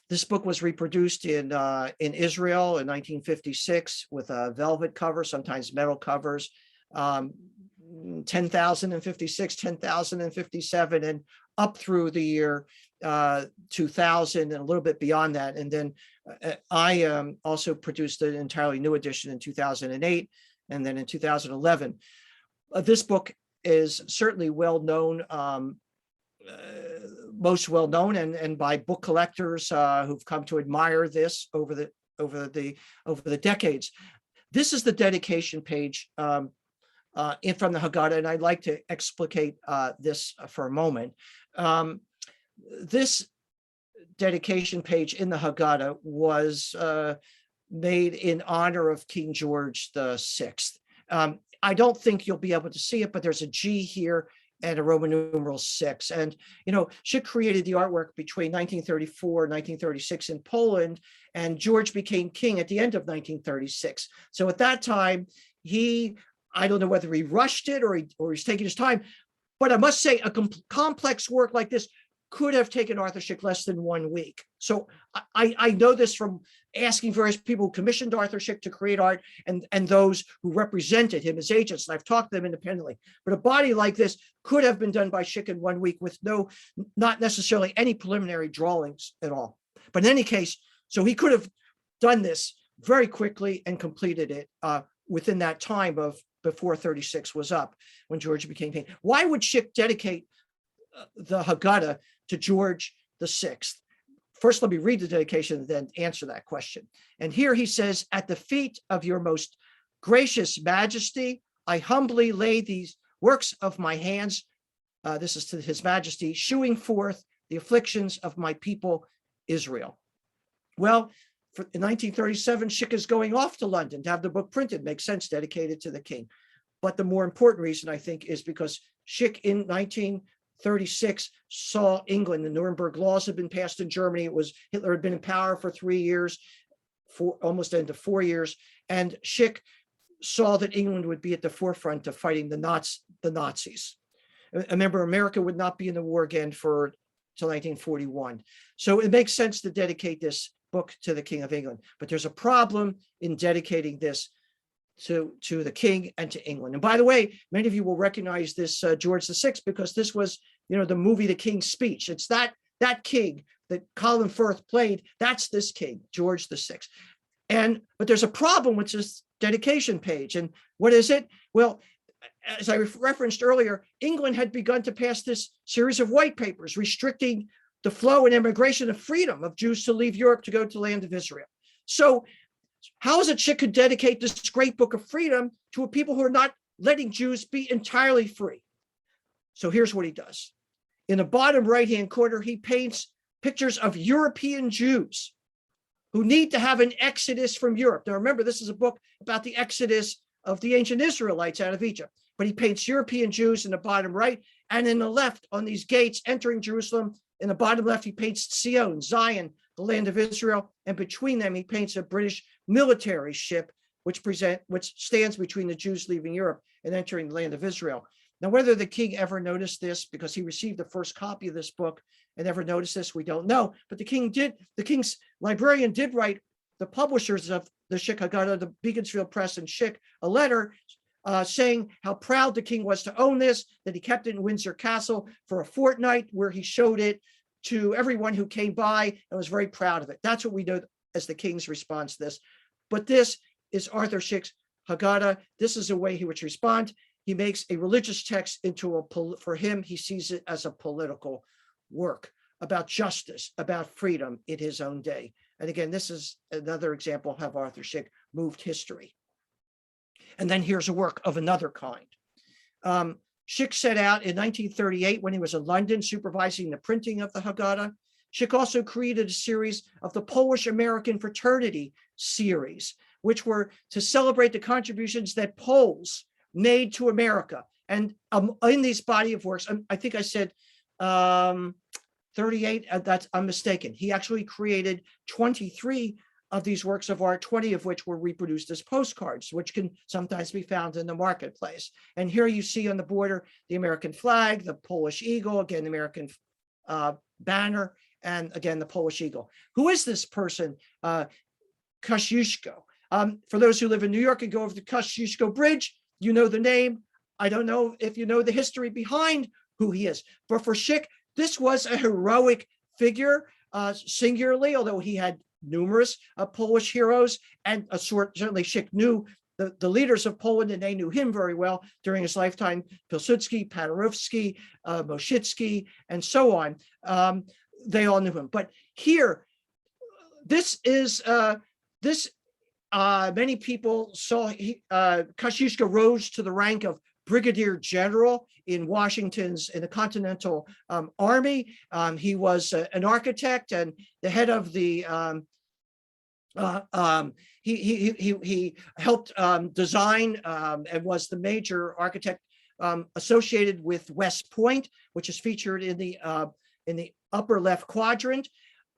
This book was reproduced in Israel in 1956 with a velvet cover, sometimes metal covers, 10,056, 10,057, and up through the year 2000 and a little bit beyond that. And then I also produced an entirely new edition in 2008, and then in 2011. This book is certainly well known, most well known, and by book collectors who've come to admire this over the decades. This is the dedication page from the Haggadah, and I'd like to explicate this for a moment. This dedication page in the Haggadah was made in honor of King George VI. I don't think you'll be able to see it, but there's a G here and a Roman numeral 6. And, Szyk created the artwork between 1934 and 1936 in Poland, and George became king at the end of 1936. So at that time, I don't know whether he rushed it or he's taking his time, but I must say a complex work like this could have taken Arthur Szyk less than 1 week. So I know this from asking various people who commissioned Arthur Szyk to create art and those who represented him as agents, and I've talked to them independently. But a body like this could have been done by Szyk in 1 week with not necessarily any preliminary drawings at all. But in any case, so he could have done this very quickly and completed it within that time of before 36 was up, when George became king. Why would Szyk dedicate the Haggadah to George VI? First, let me read the dedication and then answer that question. And here he says, "At the feet of your most gracious majesty, I humbly lay these works of my hands," this is to his majesty, "shewing forth the afflictions of my people, Israel." Well, in 1937, Szyk is going off to London to have the book printed. Makes sense, dedicated to the king. But the more important reason, I think, is because Szyk in 1936 saw England. The Nuremberg laws had been passed in Germany. Hitler had been in power for 3 years, almost into 4 years. And Szyk saw that England would be at the forefront of fighting the Nazis. Remember, America would not be in the war again till 1941. So it makes sense to dedicate this book to the King of England. But there's a problem in dedicating this to the king and to England. And by the way, many of you will recognize this George VI because this was, the movie The King's Speech. It's that king that Colin Firth played, that's this king, George VI. But there's a problem with this dedication page. And what is it? Well, as I referenced earlier, England had begun to pass this series of white papers restricting the flow and immigration of freedom of Jews to leave Europe to go to the land of Israel. So how is it Szyk could dedicate this great book of freedom to a people who are not letting Jews be entirely free? So here's what he does. In the bottom right-hand corner, he paints pictures of European Jews who need to have an exodus from Europe. Now, remember, this is a book about the exodus of the ancient Israelites out of Egypt. But he paints European Jews in the bottom right, and in the left on these gates entering Jerusalem, in the bottom left, he paints Sion, Zion, the land of Israel, and between them, he paints a British military ship, which stands between the Jews leaving Europe and entering the land of Israel. Now, whether the king ever noticed this, because he received the first copy of this book and ever noticed this, we don't know. But the king's librarian did write the publishers of the Szyk Haggadah, the Beaconsfield Press and Szyk, a letter saying how proud the king was to own this, that he kept it in Windsor Castle for a fortnight, where he showed it to everyone who came by and was very proud of it. That's what we know as the king's response to this. But this is Arthur Szyk's Haggadah. This is the way he would respond. He makes a religious text into for him, he sees it as a political work about justice, about freedom in his own day. And again, this is another example of how Arthur Szyk moved history. And then here's a work of another kind. Szyk set out in 1938 when he was in London supervising the printing of the Haggadah. Szyk also created a series of the Polish-American Fraternity series, which were to celebrate the contributions that Poles made to America. And in this body of works, I think I said 38, I'm mistaken. He actually created 23 of these works of art, 20 of which were reproduced as postcards, which can sometimes be found in the marketplace. And here you see on the border, the American flag, the Polish eagle, again, the American banner, and again, the Polish eagle. Who is this person? Kosciuszko. For those who live in New York and go over the Kosciuszko Bridge, you know the name. I don't know if you know the history behind who he is, but for Szyk, this was a heroic figure, singularly, although he had numerous Polish heroes, and certainly Szyk knew the leaders of Poland, and they knew him very well during his lifetime: Pilsudski, Paderewski, Moshitsky, and so on. They all knew him. But here, this is many people saw Kosciuszko rose to the rank of brigadier general in the Continental Army. He was an architect and the head of the he helped design and was the major architect associated with West Point, which is featured in the upper left quadrant.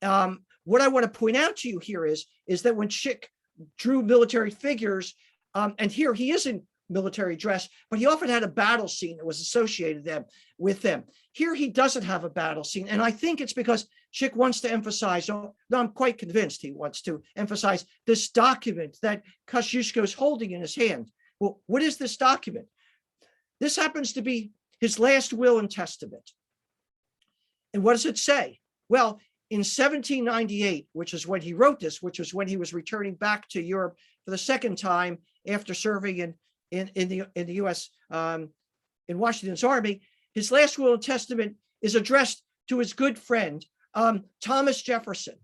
What I want to point out to you here is that when Szyk drew military figures, and here he is in military dress, but he often had a battle scene that was associated with them. Here he doesn't have a battle scene, and I think it's because Szyk wants to emphasize, no, I'm quite convinced he wants to emphasize this document that Kosciuszko is holding in his hand. Well, what is this document? This happens to be his last will and testament. And what does it say? Well, in 1798, which is when he wrote this, which was when he was returning back to Europe for the second time after serving in the U.S. In Washington's army, his last will and testament is addressed to his good friend Thomas Jefferson.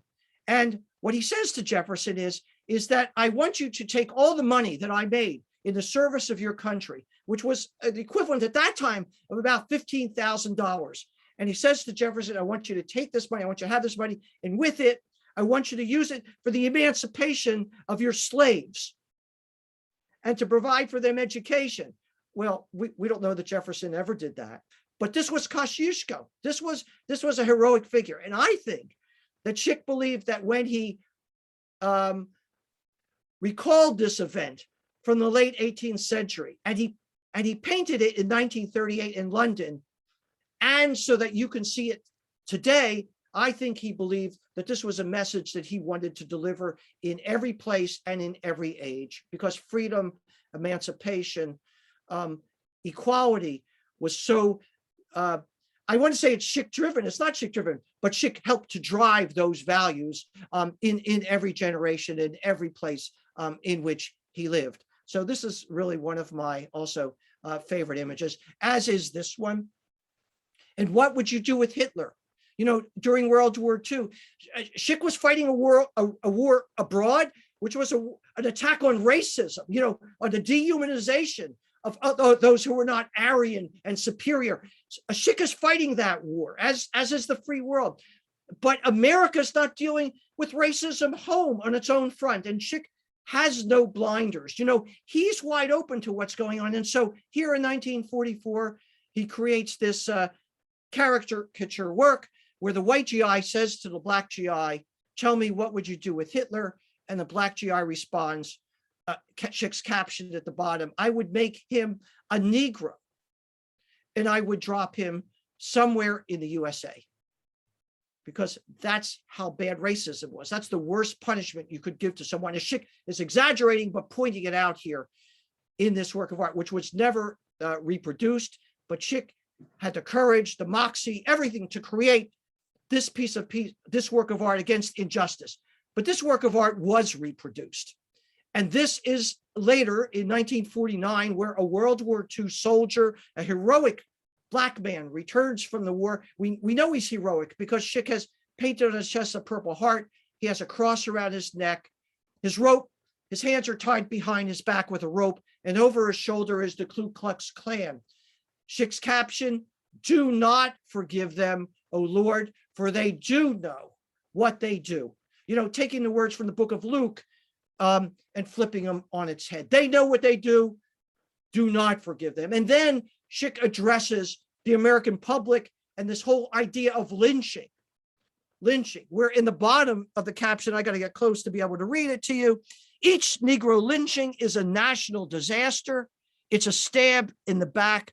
And what he says to Jefferson is that I want you to take all the money that I made in the service of your country, which was the equivalent at that time of about $15,000. And he says to Jefferson, I want you to take this money, I want you to have this money, and with it, I want you to use it for the emancipation of your slaves and to provide for them education. Well, we don't know that Jefferson ever did that, but this was Kosciuszko. This was a heroic figure. And I think that Szyk believed that when he recalled this event from the late 18th century, and he painted it in 1938 in London, and so that you can see it today, I think he believed that this was a message that he wanted to deliver in every place and in every age, because freedom, emancipation, equality was so I want to say it's Szyk driven. It's not Szyk driven, but Szyk helped to drive those values in every generation, in every place in which he lived. So this is really one of my also favorite images, as is this one. And what would you do with Hitler? You know, during World War II, Szyk was fighting a war abroad, which was an attack on racism, you know, on the dehumanization of those who were not Aryan and superior. Szyk is fighting that war, as is the free world. But America's not dealing with racism home on its own front. And Szyk has no blinders. You know, he's wide open to what's going on. And so here in 1944, he creates this caricature work where the white GI says to the black GI, tell me, what would you do with Hitler? And the black GI responds, Szyk's captioned at the bottom, I would make him a Negro and I would drop him somewhere in the USA, because that's how bad racism was. That's the worst punishment you could give to someone. And Szyk is exaggerating, but pointing it out here in this work of art, which was never reproduced, but Szyk had the courage, the moxie, everything to create this this work of art against injustice. But this work of art was reproduced. And this is later in 1949, where a World War II soldier, a heroic black man, returns from the war. We know he's heroic because Szyk has painted on his chest a Purple Heart. He has a cross around his neck. His hands are tied behind his back with a rope, and over his shoulder is the Ku Klux Klan. Szyk's caption, do not forgive them, O Lord, for they do know what they do. You know, taking the words from the book of Luke and flipping them on its head. They know what they do. Do not forgive them. And then Szyk addresses the American public and this whole idea of lynching, where in the bottom of the caption, I got to get close to be able to read it to you. Each Negro lynching is a national disaster. It's a stab in the back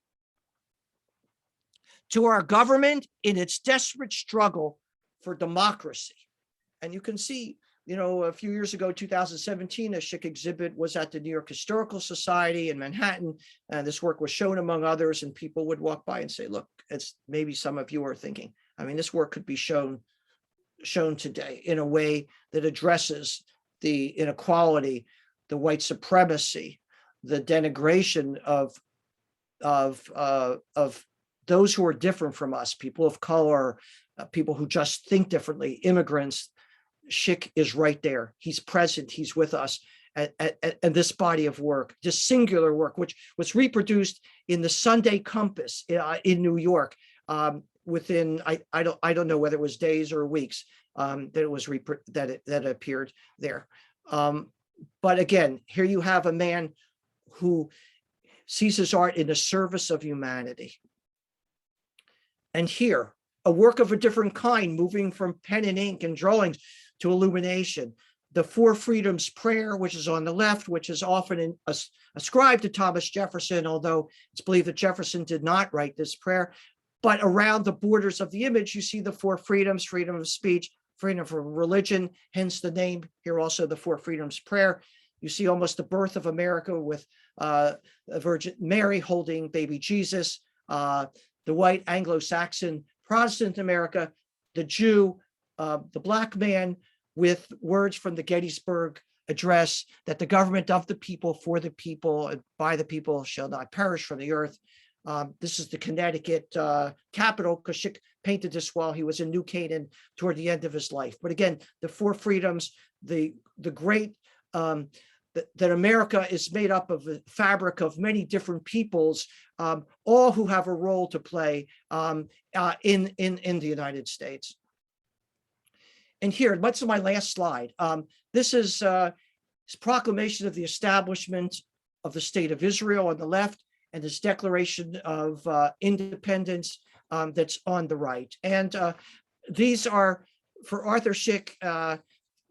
to our government in its desperate struggle for democracy. And you can see, you know, a few years ago, 2017, a Szyk exhibit was at the New York Historical Society in Manhattan. And this work was shown among others, and people would walk by and say, look, it's maybe some of you are thinking, I mean, this work could be shown today in a way that addresses the inequality, the white supremacy, the denigration of those who are different from us, people of color, people who just think differently, immigrants. Szyk is right there. He's present. He's with us. And this body of work, this singular work, which was reproduced in the Sunday Compass in New York within, I don't know whether it was days or weeks that it was that appeared there. But again, here you have a man who sees his art in the service of humanity. And here, a work of a different kind, moving from pen and ink and drawings to illumination. The Four Freedoms Prayer, which is on the left, which is often ascribed to Thomas Jefferson, although it's believed that Jefferson did not write this prayer. But around the borders of the image, you see the four freedoms: freedom of speech, freedom from religion, hence the name here also, the Four Freedoms Prayer. You see almost the birth of America with the Virgin Mary holding baby Jesus, the white Anglo-Saxon Protestant America, the Jew, the black man, with words from the Gettysburg Address that the government of the people, for the people, and by the people shall not perish from the earth. This is the Connecticut capital, because Szyk painted this while he was in New Canaan toward the end of his life. But again, the four freedoms, the great, that America is made up of a fabric of many different peoples, all who have a role to play in the United States. And here, what's my last slide? This is his proclamation of the establishment of the State of Israel on the left, and his declaration of independence that's on the right. And these are, for Arthur Szyk,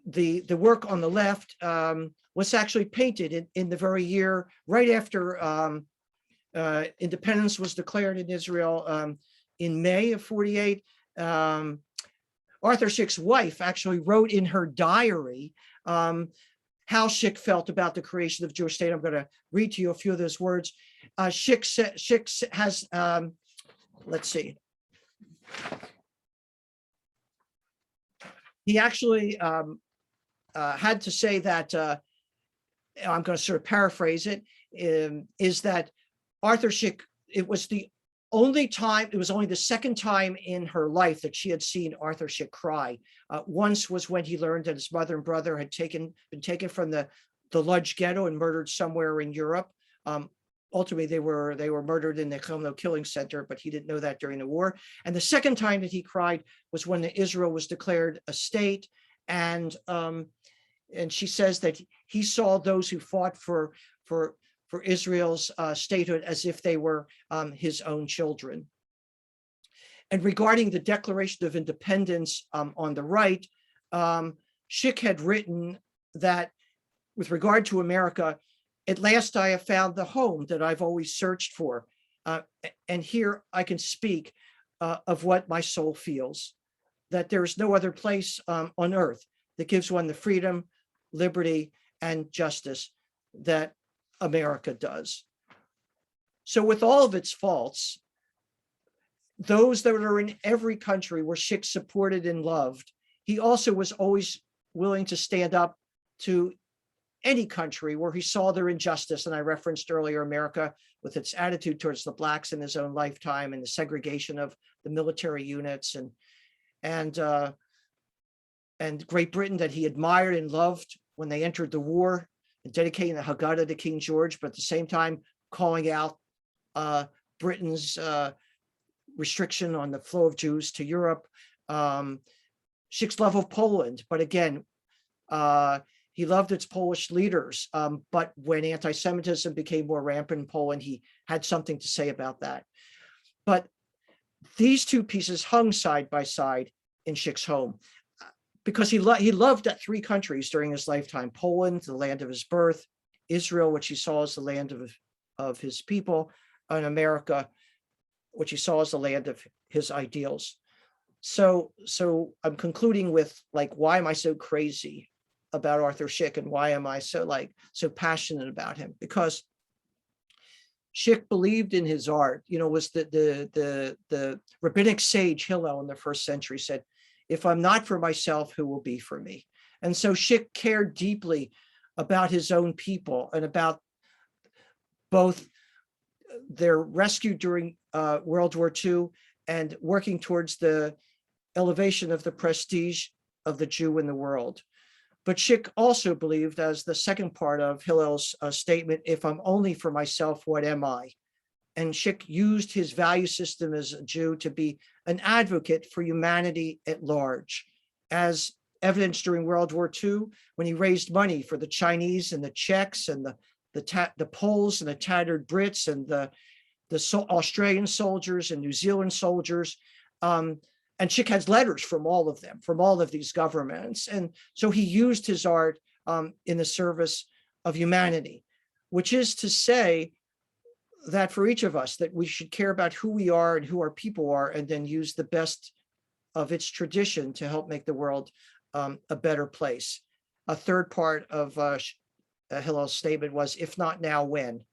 the work on the left was actually painted in the very year right after independence was declared in Israel in May of 48. Arthur Szyk's wife actually wrote in her diary how Szyk felt about the creation of the Jewish state. I'm going to read to you a few of those words. Szyk has, let's see, He actually had to say that, I'm going to sort of paraphrase it, is that Arthur Szyk, it was only the second time in her life that she had seen Arthur Szyk cry. Once was when he learned that his mother and brother had been taken from the Lodz ghetto and murdered somewhere in Europe. Ultimately, they were murdered in the Chełmno killing center, but he didn't know that during the war. And the second time that he cried was when Israel was declared a state. And she says that he saw those who fought for Israel's statehood as if they were his own children. And regarding the Declaration of Independence on the right, Szyk had written that with regard to America, at last I have found the home that I've always searched for. And here I can speak of what my soul feels, that there is no other place on earth that gives one the freedom, liberty, and justice that America does. So with all of its faults, those that are in every country where Szyk supported and loved, he also was always willing to stand up to any country where he saw their injustice. And I referenced earlier America with its attitude towards the Blacks in his own lifetime and the segregation of the military units, and Great Britain that he admired and loved when they entered the war, and dedicating the Haggadah to King George, but at the same time calling out Britain's restriction on the flow of Jews to Europe. Szyk's love of Poland, but again, he loved its Polish leaders, but when anti-Semitism became more rampant in Poland, he had something to say about that. But these two pieces hung side by side in Szyk's home because he loved that three countries during his lifetime: Poland, the land of his birth; Israel, which he saw as the land of his people; and America, which he saw as the land of his ideals. So I'm concluding with, like, why am I so crazy about Arthur Szyk, and why am I so passionate about him? Because Szyk believed in his art. Was the rabbinic sage Hillel in the first century said, "If I'm not for myself, who will be for me?" And so Szyk cared deeply about his own people and about both their rescue during World War II and working towards the elevation of the prestige of the Jew in the world. But Szyk also believed, as the second part of Hillel's statement, "If I'm only for myself, what am I?" And Szyk used his value system as a Jew to be an advocate for humanity at large, as evidenced during World War II, when he raised money for the Chinese and the Czechs and the Poles and the tattered Brits and the Australian soldiers and New Zealand soldiers. And Szyk has letters from all of them, from all of these governments. And so he used his art in the service of humanity, which is to say that for each of us, that we should care about who we are and who our people are, and then use the best of its tradition to help make the world a better place. A third part of Hillel's statement was, "If not now, when?"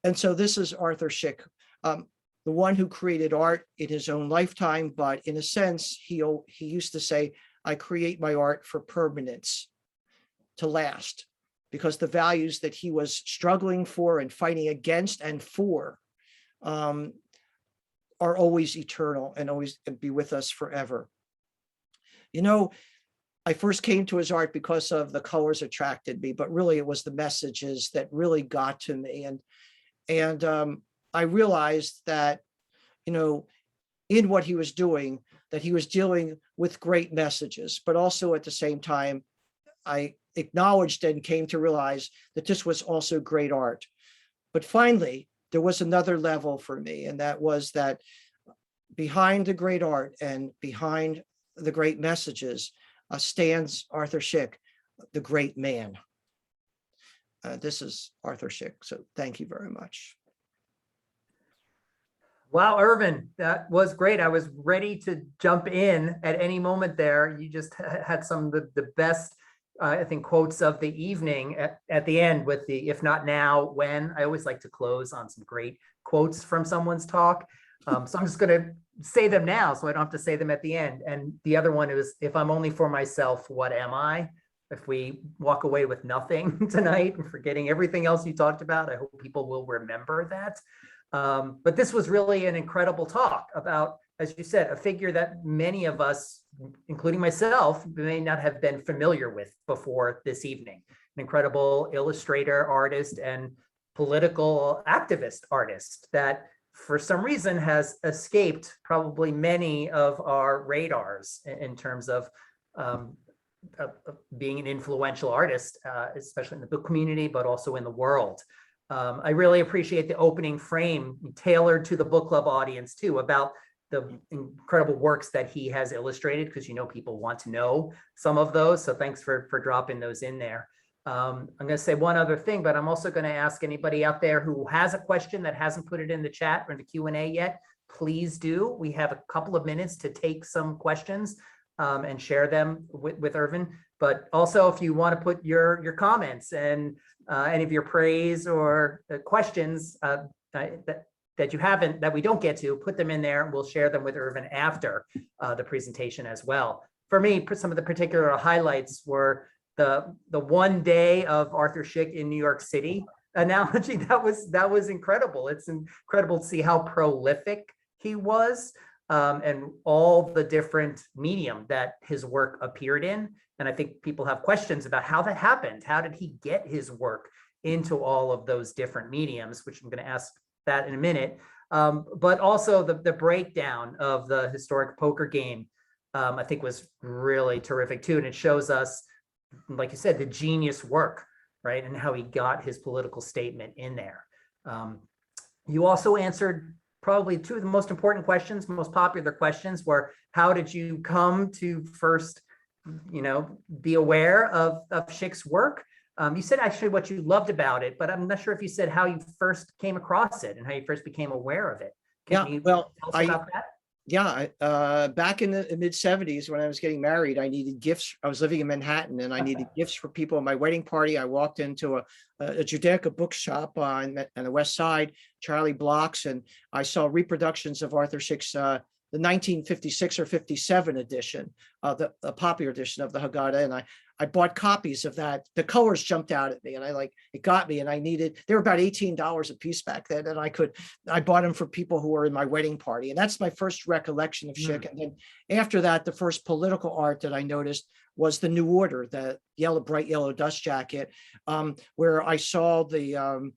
And so this is Arthur Szyk, the one who created art in his own lifetime, but in a sense, he used to say, "I create my art for permanence, to last," because the values that he was struggling for and fighting against and for are always eternal and always be with us forever. I first came to his art because of the colors attracted me, but really it was the messages that really got to me. And I realized that, in what he was doing, that he was dealing with great messages, but also at the same time, I acknowledged and came to realize that this was also great art. But finally, there was another level for me, and that was that behind the great art and behind the great messages stands Arthur Szyk, the great man. This is Arthur Szyk. So thank you very much. Wow, Irvin, that was great. I was ready to jump in at any moment there. You just had some of the best, I think, quotes of the evening at the end with the "if not now, when." I always like to close on some great quotes from someone's talk. So I'm just going to say them now so I don't have to say them at the end. And the other one is, if I'm only for myself, what am I? If we walk away with nothing tonight and forgetting everything else you talked about, I hope people will remember that. But this was really an incredible talk about, as you said, a figure that many of us, including myself, may not have been familiar with before this evening. An incredible illustrator, artist, and political activist artist that for some reason has escaped probably many of our radars in terms of being an influential artist, especially in the book community, but also in the world. I really appreciate the opening frame tailored to the book club audience too, about the incredible works that he has illustrated, because people want to know some of those. So thanks for dropping those in there. I'm going to say one other thing, but I'm also going to ask anybody out there who has a question that hasn't put it in the chat or in the Q&A yet, please do. We have a couple of minutes to take some questions and share them with Irvin. But also, if you want to put your comments and any of your praise or questions that you haven't, that we don't get to, put them in there, and we'll share them with Irvin after the presentation as well. For me, some of the particular highlights were the one day of Arthur Szyk in New York City analogy. That was incredible. It's incredible to see how prolific he was, and all the different medium that his work appeared in. And I think people have questions about how that happened. How did he get his work into all of those different mediums, which I'm going to ask that in a minute. But also the breakdown of the historic poker game, I think was really terrific too. And it shows us, like you said, the genius work, right? And how he got his political statement in there. You also answered probably two of the most important questions, most popular questions were, how did you come to first, be aware of Szyk's work? You said actually what you loved about it, but I'm not sure if you said how you first came across it and how you first became aware of it. Can you tell us about that? Yeah, back in the mid 70s when I was getting married, I needed gifts. I was living in Manhattan and I needed gifts for people at my wedding party. I walked into a Judaica bookshop on the West Side, Charlie Block's, and I saw reproductions of Arthur Szyk's the 1956 or 57 edition, the popular edition of the Haggadah, and I bought copies of that. The colors jumped out at me, and it got me, and they were about $18 a piece back then, and I bought them for people who were in my wedding party, and that's my first recollection of Szyk. And then after that, the first political art that I noticed was the New Order, the bright yellow dust jacket, where I saw the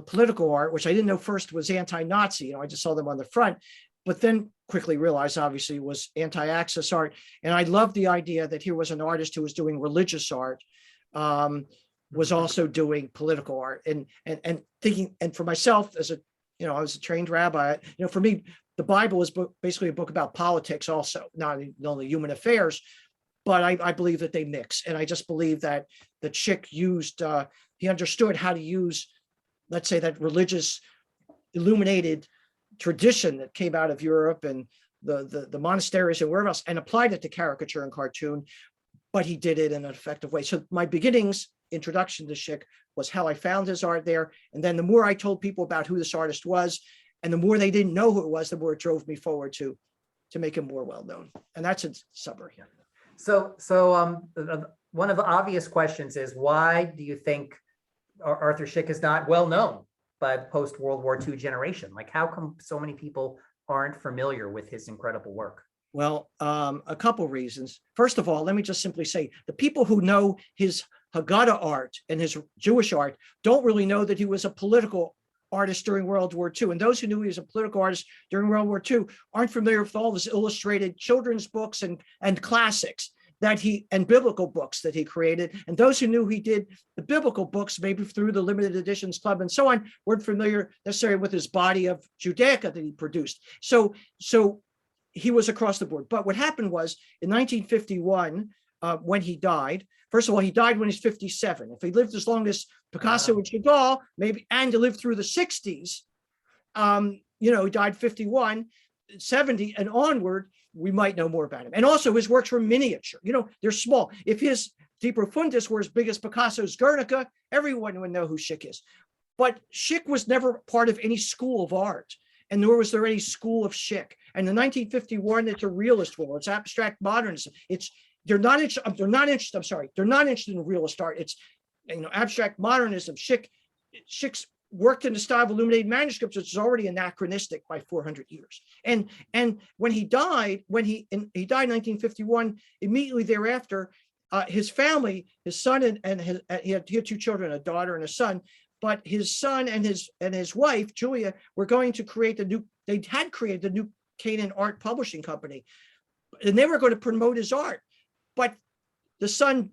political art, which I didn't know first was anti-Nazi. I just saw them on the front, but then quickly realized obviously was anti-Axis art. And I loved the idea that here was an artist who was doing religious art, was also doing political art, and thinking, and for myself as I was a trained rabbi, for me, the Bible is basically a book about politics also, not only human affairs, but I believe that they mix. And I just believe that Szyk used, he understood how to use, let's say, that religious illuminated tradition that came out of Europe and the monasteries and wherever else, and applied it to caricature and cartoon, but he did it in an effective way. So my beginnings, introduction to Szyk, was how I found his art there. And then the more I told people about who this artist was, and the more they didn't know who it was, the more it drove me forward to make him more well-known. And that's a summary. So one of the obvious questions is, why do you think Arthur Szyk is not well-known by the post-World War II generation? Like, how come so many people aren't familiar with his incredible work? Well, a couple reasons. First of all, let me just simply say, the people who know his Haggadah art and his Jewish art don't really know that he was a political artist during World War II. And those who knew he was a political artist during World War II aren't familiar with all of his illustrated children's books and classics and biblical books that he created. And those who knew he did the biblical books, maybe through the limited editions club and so on, weren't familiar necessarily with his body of Judaica that he produced. So he was across the board. But what happened was in 1951, when he died, first of all, he died when he's 57. If he lived as long as Picasso and Chagall, maybe, and to live through the 60s, he died 51, 70 and onward, we might know more about him. And also his works were miniature, they're small. If his De Profundis were as big as Picasso's Guernica, everyone would know who Szyk is. But Szyk was never part of any school of art. and nor was there any school of Szyk. And in 1951, it's a realist world. It's abstract modernism. They're not interested in realist art. It's abstract modernism. Szyk's worked in the style of illuminated manuscripts, which is already anachronistic by 400 years. And when he died, he died in 1951, immediately thereafter, his family, his son he had 2 children, a daughter and a son, but his son and his wife, Julia, were going to they had created the new Canaan Art Publishing Company, and they were going to promote his art. But the son,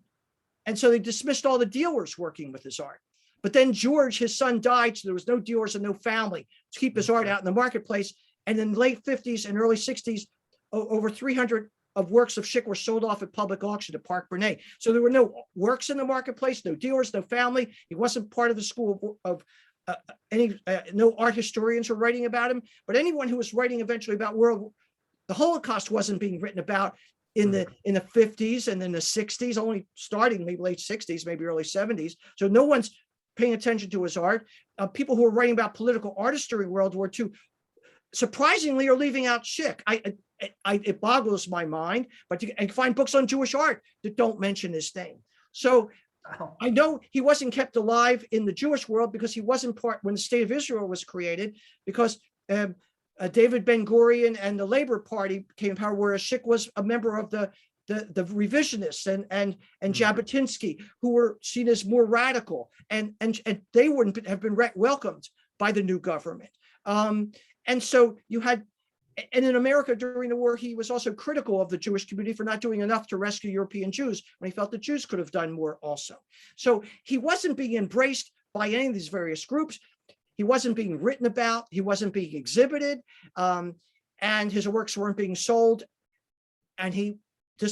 and so they dismissed all the dealers working with his art. But then George, his son, died, so there was no dealers and no family to keep his art out in the marketplace. And in the late 50s and early 60s, over 300 of works of Szyk were sold off at public auction at Park Bernay. So there were no works in the marketplace, no dealers, no family. He wasn't part of the school of no art historians were writing about him. But anyone who was writing eventually about the Holocaust wasn't being written about in the 50s and in the 60s, only starting maybe late 60s, maybe early 70s. So no one's paying attention to his art. People who are writing about political artistry in World War II, surprisingly, are leaving out Szyk. It boggles my mind, but you can find books on Jewish art that don't mention his name. So I know he wasn't kept alive in the Jewish world because he wasn't part when the State of Israel was created, because David Ben-Gurion and the Labor Party came in power, whereas Szyk was a member of the revisionists and Jabotinsky, who were seen as more radical, and they wouldn't have been welcomed by the new government. And so you had, and in America during the war, he was also critical of the Jewish community for not doing enough to rescue European Jews when he felt the Jews could have done more also. So he wasn't being embraced by any of these various groups. He wasn't being written about. He wasn't being exhibited, and his works weren't being sold. And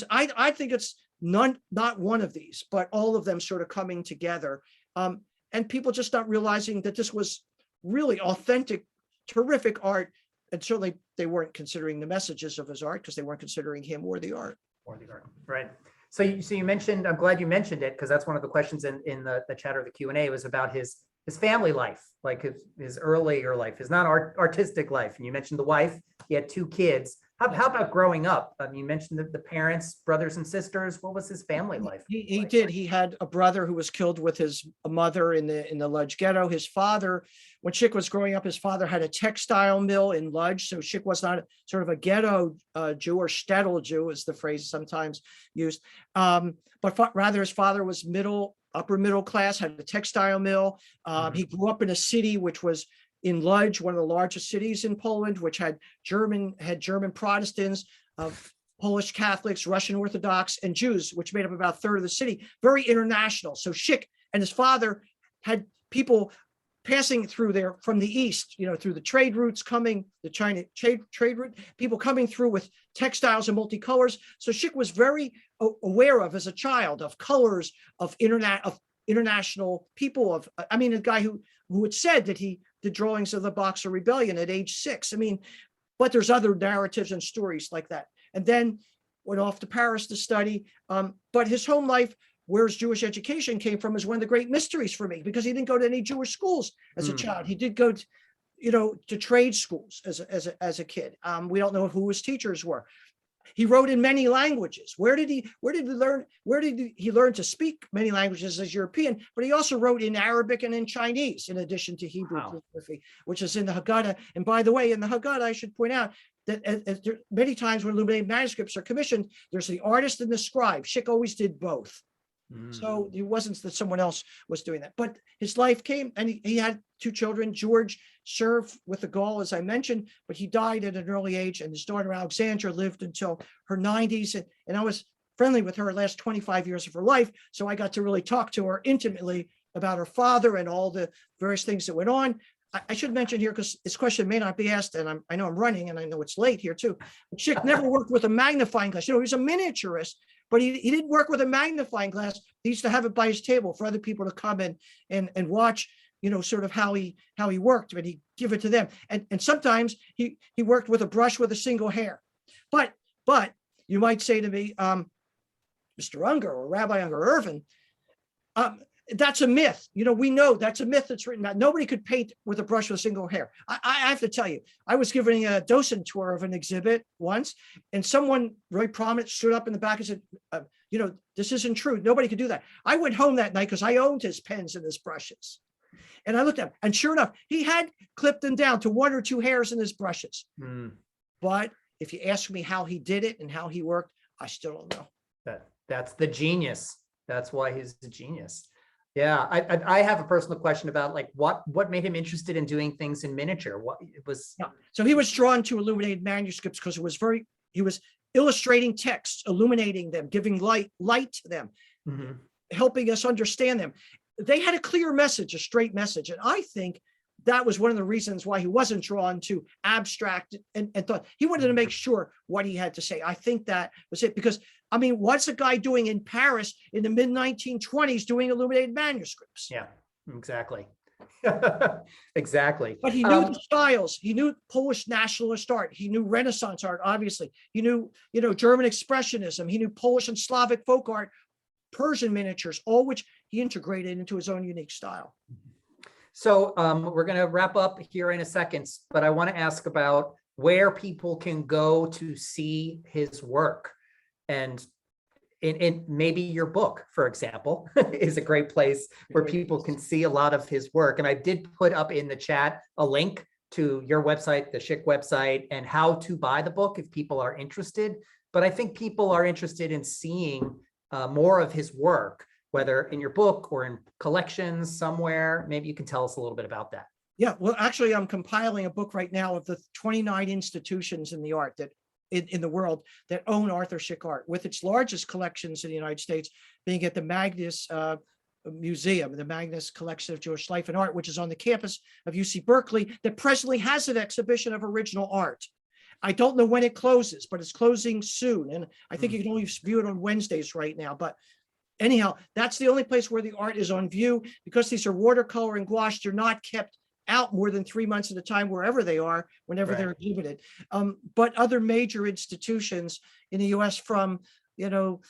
I think it's not one of these, but all of them sort of coming together, and people just not realizing that this was really authentic, terrific art. And certainly they weren't considering the messages of his art because they weren't considering him or the art. Right. So you mentioned, I'm glad you mentioned it, because that's one of the questions in the chat or the Q&A was about his family life, like his earlier life, his non-artistic life. And you mentioned the wife, he had 2 kids. How about growing up? I mean, you mentioned the parents, brothers and sisters. What was his family life? He did. He had a brother who was killed with his mother in the Lodz ghetto. His father, when Szyk was growing up, his father had a textile mill in Lodz. So Szyk was not sort of a ghetto Jew, or shtetl Jew, is the phrase sometimes used. But rather his father was upper middle class, had a textile mill. He grew up in a city which was in Lodz, one of the largest cities in Poland, which had German Protestants, Polish Catholics, Russian Orthodox, and Jews, which made up about a third of the city. Very international. So Szyk and his father had people passing through there from the east, through the trade routes coming, the China trade route, people coming through with textiles and multicolors. So Szyk was very aware of, as a child, of colors, of international people. A guy who had said that he did drawings of the Boxer Rebellion at age 6. But there's other narratives and stories like that. And then went off to Paris to study. But his home life, where his Jewish education came from, is one of the great mysteries for me, because he didn't go to any Jewish schools as a child. He did go to trade schools as a kid. We don't know who his teachers were. He wrote in many languages. Where did he learn to speak many languages as European? But he also wrote in Arabic and in Chinese, in addition to Hebrew calligraphy, which is in the Haggadah. And by the way, in the Haggadah, I should point out that many times when illuminated manuscripts are commissioned, there's the artist and the scribe. Szyk always did both. So it wasn't that someone else was doing that. But his life came, and he had 2 children. George served with the Gaul, as I mentioned, but he died at an early age, and his daughter Alexandra lived until her 90s. And I was friendly with her the last 25 years of her life, so I got to really talk to her intimately about her father and all the various things that went on. I should mention here, because this question may not be asked, and I know I'm running, and I know it's late here too. Szyk never worked with a magnifying glass. He was a miniaturist, but he didn't work with a magnifying glass. He used to have it by his table for other people to come in and watch, sort of how he worked, but he'd give it to them. And sometimes he worked with a brush with a single hair. But you might say to me, Mr. Ungar or Rabbi Ungar, Irvin, that's a myth. We know that's a myth that's written out. Nobody could paint with a brush with a single hair. I have to tell you, I was giving a docent tour of an exhibit once, and someone very prominent stood up in the back and said, this isn't true. Nobody could do that. I went home that night because I owned his pens and his brushes. And I looked at him, and sure enough, he had clipped them down to 1 or 2 hairs in his brushes. But if you ask me how he did it and how he worked, I still don't know. That's the genius. That's why he's a genius. Yeah, I have a personal question about like what made him interested in doing things in miniature. What it was. Yeah. So he was drawn to illuminated manuscripts because he was illustrating texts, illuminating them, giving light to them, helping us understand them. They had a clear message, a straight message, and I think that was one of the reasons why he wasn't drawn to abstract and thought. He wanted to make sure what he had to say. I think that was it, because I mean, what's a guy doing in Paris in the mid-1920s doing illuminated manuscripts? Yeah, exactly. Exactly. But he knew the styles. He knew Polish nationalist art. He knew Renaissance art, obviously. He knew, German expressionism. He knew Polish and Slavic folk art, Persian miniatures, all which he integrated into his own unique style. So we're going to wrap up here in a second, but I want to ask about where people can go to see his work. And in maybe your book, for example, is a great place where people can see a lot of his work. And I did put up in the chat a link to your website, the Szyk website, and how to buy the book if people are interested. But I think people are interested in seeing more of his work, whether in your book or in collections somewhere. Maybe you can tell us a little bit about that. Yeah, well, actually, I'm compiling a book right now of the 29 institutions in the art that in the world that own Arthur Szyk art, with its largest collections in the United States being at the Magnus Museum, the Magnus Collection of Jewish Life and Art, which is on the campus of UC Berkeley, that presently has an exhibition of original art. I don't know when it closes, but it's closing soon. And I think you can only view it on Wednesdays right now. But anyhow, that's the only place where the art is on view, because these are watercolor and gouache. They're not kept out more than 3 months at a time, wherever they are, whenever they're exhibited. But other major institutions in the US, from the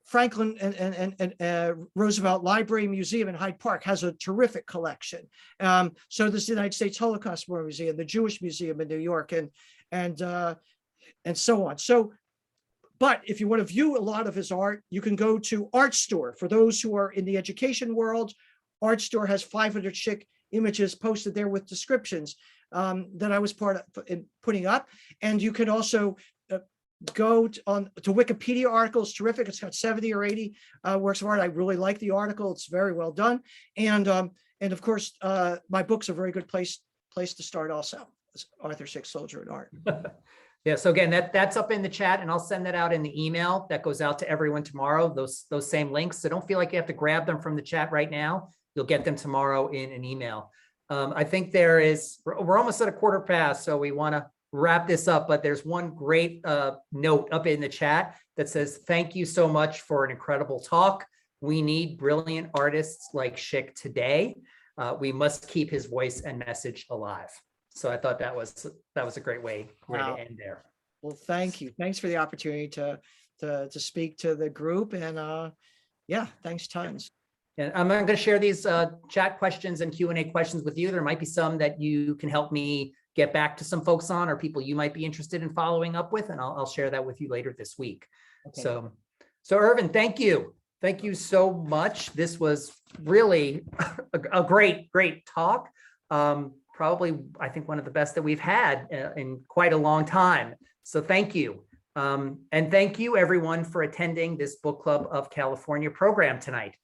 Franklin and Roosevelt Library Museum in Hyde Park has a terrific collection. So does the United States Holocaust Memorial Museum, the Jewish Museum in New York, and so on. So, but if you want to view a lot of his art, you can go to Art Store. For those who are in the education world, Art Store has 500 Szyk images posted there with descriptions that I was part of in putting up. And you can also go to Wikipedia articles. Terrific. It's got 70 or 80 works of art. I really like the article. It's very well done. And of course, my book's a very good place to start also. Arthur Szyk, Soldier in Art. Yeah. So again, that's up in the chat, and I'll send that out in the email that goes out to everyone tomorrow. Those same links. So don't feel like you have to grab them from the chat right now. You'll get them tomorrow in an email. I think we're almost at a quarter past, so we want to wrap this up, but there's one great note up in the chat that says, "Thank you so much for an incredible talk. We need brilliant artists like Szyk today. We must keep his voice and message alive." So I thought that was a great way to end there. Well, thank you. Thanks for the opportunity to speak to the group, and yeah, thanks tons. And I'm going to share these chat questions and Q&A questions with you. There might be some that you can help me get back to some folks on, or people you might be interested in following up with, and I'll share that with you later this week. Okay. So Irvin, thank you. Thank you so much. This was really a great talk. Probably, I think, one of the best that we've had in quite a long time. So thank you. And thank you, everyone, for attending this Book Club of California program tonight.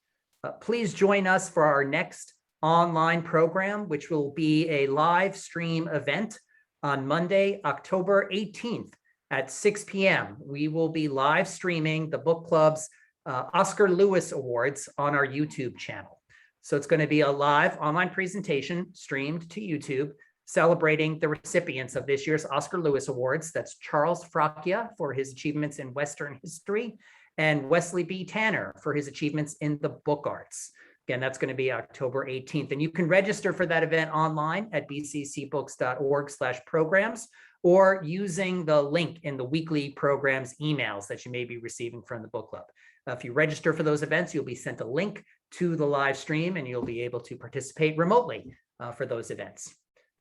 Please join us for our next online program, which will be a live stream event on Monday, October 18th at 6 p.m. We will be live streaming the book club's Oscar Lewis Awards on our YouTube channel. So it's going to be a live online presentation streamed to YouTube, celebrating the recipients of this year's Oscar Lewis Awards. That's Charles Fracchia for his achievements in Western history, and Wesley B. Tanner for his achievements in the book arts. Again, that's going to be October 18th. And you can register for that event online at bccbooks.org/programs, or using the link in the weekly programs emails that you may be receiving from the book club. If you register for those events, you'll be sent a link to the live stream, and you'll be able to participate remotely for those events.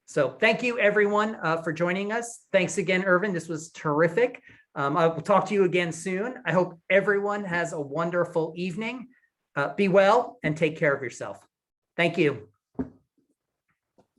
So thank you, everyone, for joining us. Thanks again, Irvin. This was terrific. I will talk to you again soon. I hope everyone has a wonderful evening. Be well and take care of yourself. Thank you.